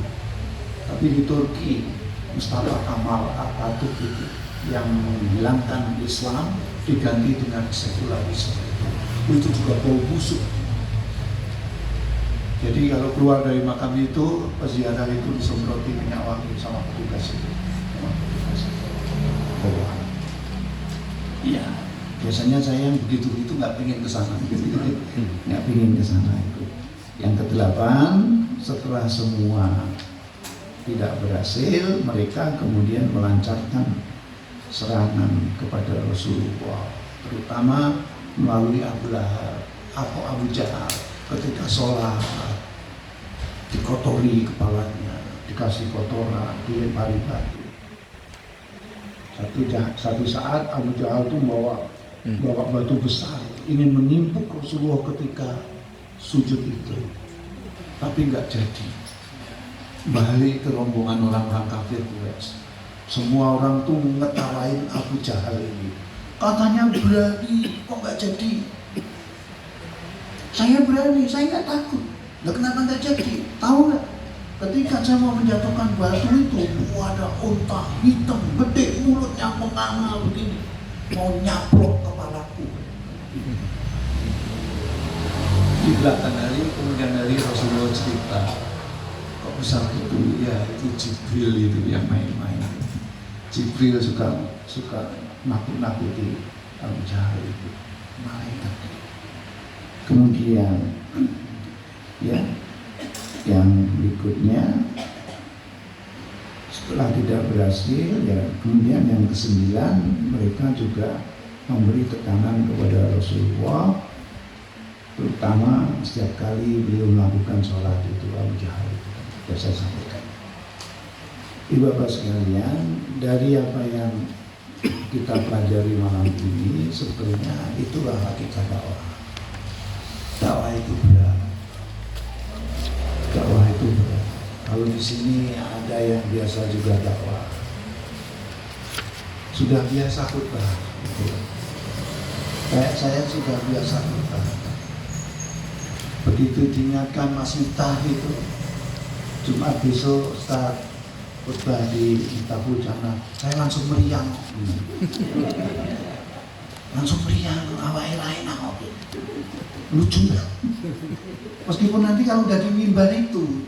tapi di Turki Mustafa Kemal Atatürk itu yang menghilangkan Islam diganti dengan sekularisme. Itu juga bau busuk. Jadi kalau keluar dari makam itu, peziarah itu disemproti minyak wangi sama petugas itu. Iya, biasanya saya yang begitu nggak pengen ke sana, nggak pengen ke sana itu. Yang kedelapan, setelah semua tidak berhasil, mereka kemudian melancarkan serangan kepada Rasulullah, terutama melalui Abu Lahab atau Abu Jahal. Ketika sholat dikotori kepalanya, dikasih kotoran, dilempari batu. Satu saat Abu Jahal itu bawa batu besar, ingin menimpuk Rasulullah ketika sujud itu, tapi nggak jadi. Balik ke rombongan orang-orang kafir Quraisy. Semua orang tuh ngetawain Abu Jahal ini. Katanya berani, kok nggak jadi? Saya berani, saya nggak takut. Lah kenapa nggak jadi? Tahu nggak? Ketika saya mau menjatuhkan batu itu, ada unta hitam, gede, mulutnya menganga begini, mau nyaplok kepalaku. Di belakang hari, kemudian hari Rasulullah cerita, kok bisa gitu? Ya itu Jibril itu yang main-main. Jibril suka nakut-nakuti Abu Jahal itu, malaikat. Kemudian ya, yang berikutnya setelah tidak berhasil, ya kemudian yang ke-9 mereka juga memberi tekanan kepada Rasulullah, terutama setiap kali beliau melakukan sholat itu Abu Jahal itu sudah saya sampaikan. Ibu-bapak sekalian, dari apa yang kita pelajari malam ini, sebetulnya itulah hakikat dakwah. Dakwah itu berat. Dakwah itu berat. Kalau di sini ada yang biasa juga dakwah, sudah biasa khutbah. Kayak saya sudah biasa khutbah. Begitu diingatkan Mas Miftah itu, Jumat besok Ustaz khutbah di Tabu Jannah, saya langsung meriang. Langsung meriang, awal enak. Lucu ya. Meskipun nanti kalau udah di mimbar itu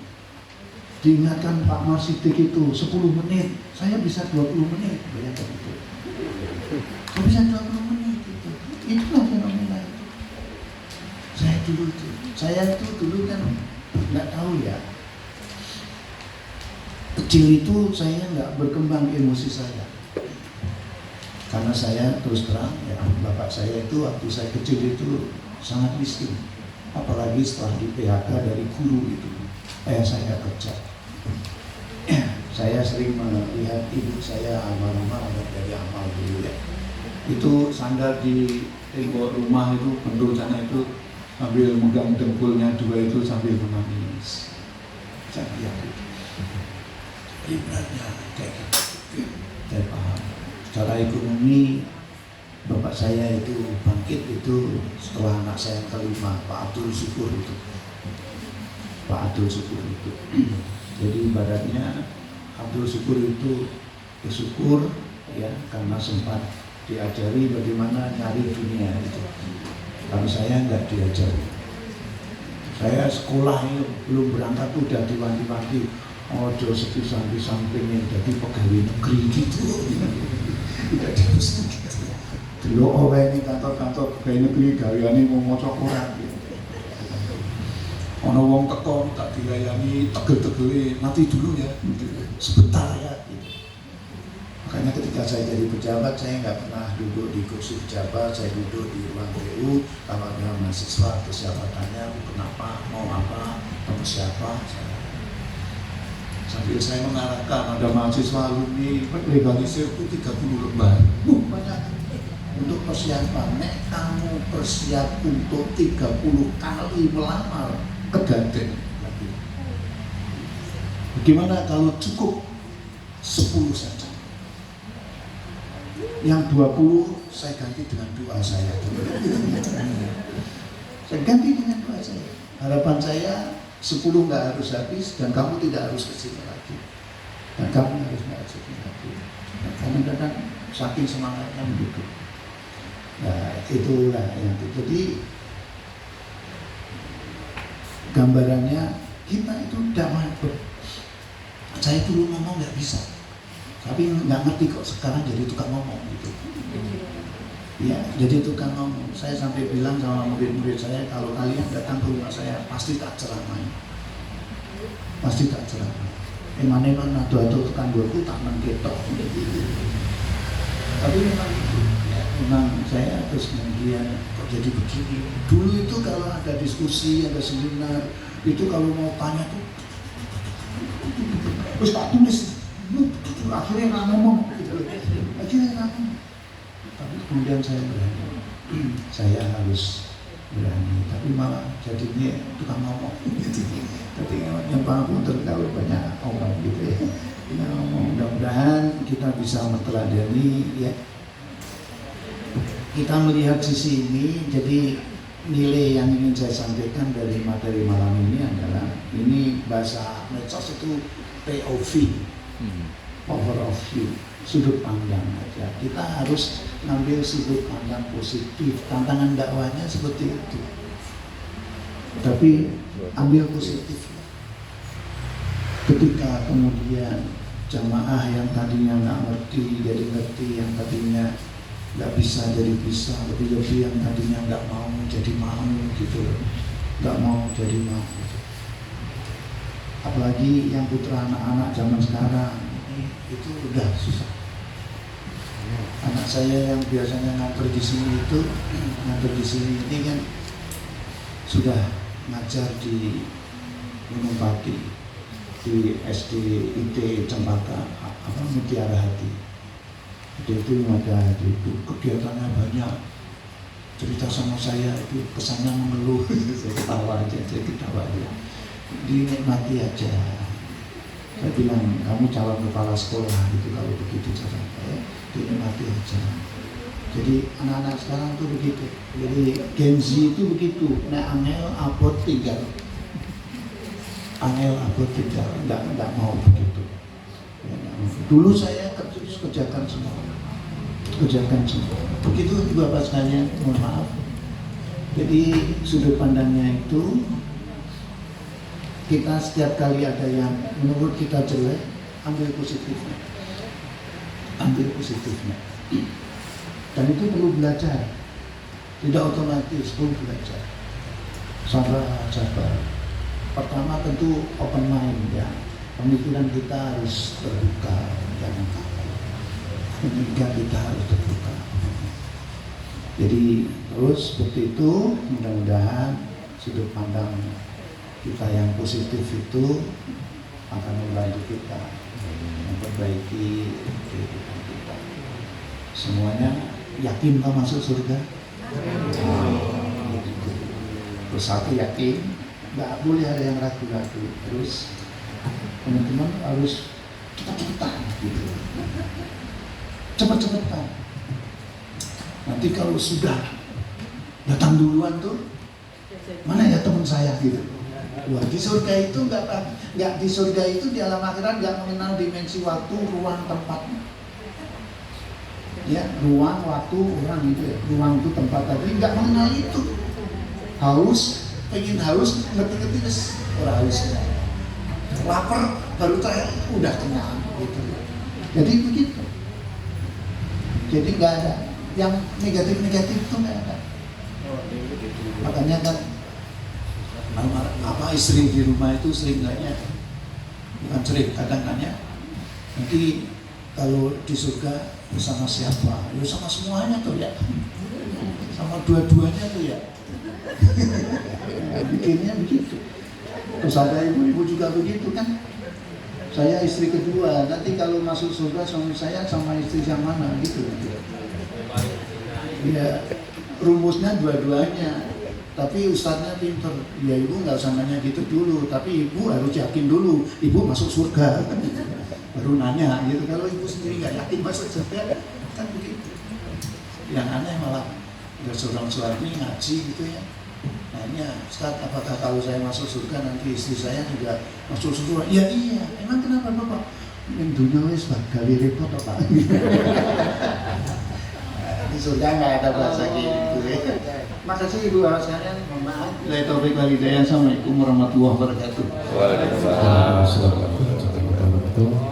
diingatkan Pak Marsidik itu 10 menit, saya bisa 20 menit, bayangkan itu. Saya bisa 20 menit itu. Itulah fenomena itu. Saya itu dulu kan nggak tahu ya. Kecil itu saya nggak berkembang emosi saya. Karena saya terus terang ya, bapak saya itu waktu saya kecil itu sangat miskin, apalagi setelah di PHK dari guru itu, saya kerja. Saya sering melihat ibu saya amal-amal dari amal dulu ya. Itu sandar di tembok rumah itu, pendul sana itu sambil megang dengkulnya 2 itu sambil menangis. Saya lihat itu. Ibaratnya kayak gitu. Saya paham. Secara ekonomi bapak saya itu bangkit itu setelah anak saya yang kelima, Pak Abdul Syukur itu. Jadi ibaratnya Abdul Syukur itu bersyukur ya karena sempat diajari bagaimana nyari dunia itu. Kalau saya nggak diajari. Saya sekolah ini belum berangkat udah diwanti-wanti, ojo sepisang-pisang pengen jadi pegawai negeri gitu. Tidak terus gitu. Dulu orang ini kantor-kantor pegawai negeri gaweane mau maca Quran gitu. Ono wong teko tak dilayani tegel-tegele, nanti dulu ya, sebentar ya. Gitu. Makanya ketika saya jadi pejabat, saya nggak pernah duduk di kursi pejabat, saya duduk di ruang PU. Kalau ada mahasiswa atau siapa tanya, kenapa, mau apa, sama siapa, sambil saya mengarahkan ada mahasiswa alumni legalisir itu 30 lembar. Banyak untuk persiapan. Nek kamu persiap untuk 30 kali melamar, keganten. Bagaimana kalau cukup 10 saja? Yang 20 saya ganti dengan doa saya. Saya ganti dengan doa saya. Harapan saya 10 nggak harus habis dan kamu tidak harus kesini lagi. Dan kamu harus nggak kesini lagi. Nah, kadang-kadang saking semangatnya begitu. Nah, itulah yang itu. Jadi gambarannya kita itu udah mampu. Saya dulu ngomong nggak bisa, tapi nggak ngerti kok sekarang jadi tukang ngomong gitu. Ya, jadi tukang ngomong. Saya sampai bilang sama murid-murid saya, kalau kalian datang ke rumah saya pasti tak ceramai, pasti tak ceramai. Eman-eman adu-adu tukang buku tak mengketok. Tapi memang itu, ya, memang saya terus kemudian kok jadi begini. Dulu itu kalau ada diskusi, ada seminar, itu kalau mau tanya tuh, terus tak tulis, akhirnya nggak ngomong, akhirnya nggak ngomong. Tapi kemudian saya berani, saya harus berani, tapi malah jadinya tukang ngomong. Tapi yang pun kalau banyak omong gitu ya. Kita ngomong, mudah-mudahan kita bisa meneladani ya. Kita melihat sisi ini, jadi nilai yang ingin saya sampaikan dari materi malam ini adalah ini bahasa medsos itu POV, power of view, sudut pandang aja. Kita harus ngambil sudut pandang positif. Tantangan dakwahnya seperti itu. Tapi ambil positif. Ketika kemudian jamaah yang tadinya nggak ngerti jadi ngerti, yang tadinya nggak bisa jadi bisa, lebih-lebih yang tadinya nggak mau jadi mau gitu, nggak mau jadi mau. Apalagi yang putra anak-anak zaman sekarang itu udah susah. Anak saya yang biasanya ngajar di sini itu, ngajar di sini ini kan sudah ngajar di Gunung Pati, di SD IT Cempaka, Mutiara Hati. Dia itu Mutiara Hati itu kegiatannya banyak. Cerita sama saya itu kesannya mengeluh. Saya ketawa aja, dinikmati aja. Saya bilang, kamu calon kepala sekolah gitu kalau begitu caranya, dinikmati aja. Jadi anak-anak sekarang tuh begitu. Jadi Gen Z itu begitu. Nah, angel abot tinggal. Angel abot tinggal. Nggak mau begitu. Dulu saya kerjakan semua. Begitu juga Bapak sekalian, mohon maaf. Jadi sudut pandangnya itu, kita setiap kali ada yang menurut kita jelek, ambil positifnya. Dan itu perlu belajar, tidak otomatis, perlu belajar. Sabar. Pertama tentu open mind ya, pemikiran kita harus terbuka, jangan kaku. Pemikiran kita harus terbuka. Jadi terus seperti itu, mudah-mudahan sudut pandang kita yang positif itu akan membantu kita memperbaiki kehidupan kita. Semuanya yakin kau masuk surga? Terus satu yakin, nggak boleh ada yang ragu-ragu. Terus teman-teman harus cepat-cepatan gitu. Cepat-cepatan. Nanti kalau sudah datang duluan tuh, mana ya teman saya gitu. Wah, di surga itu nggak di surga itu di alam akhirat nggak mengenal dimensi waktu, ruang, tempatnya. Ya, ruang, waktu, orang itu ya. Ruang itu tempat tadi nggak mengenal itu. Haus, pengen haus, ngerti-ngerti terus orang haus. Lapar, baru tanya udah kenyang gitu. Jadi begitu. Jadi nggak ada yang negatif itu nggak ada. Makanya kan apa istri di rumah itu sering nanya, bukan sering, kadang nanya, nanti kalau di surga sama siapa? Ya sama semuanya tuh ya, sama dua-duanya tuh ya. Bikinnya begitu. Terus ada ibu-ibu juga begitu kan. Saya istri kedua, nanti kalau masuk surga suami saya sama istri yang mana gitu. Ya rumusnya dua-duanya. Tapi ustadznya pinter, ya ibu nggak usah nanya gitu dulu, tapi ibu harus yakin dulu, ibu masuk surga. baru nanya gitu. Kalau ibu sendiri nggak yakin masuk surga kan begitu. Yang aneh malah ada seorang suami ngaji gitu ya, nanya, Ustaz, apakah kalau saya masuk surga nanti istri saya juga masuk surga? Ya iya, emang kenapa Bapak? Yang dunia wis gawe repot Pak. Di surga nggak ada bahasa gitu ya. Makasih Ibu Bapak sekalian, mohon maaf. Bila taufik wal hidayah. Assalamualaikum warahmatullahi wabarakatuh. Waalaikumsalam.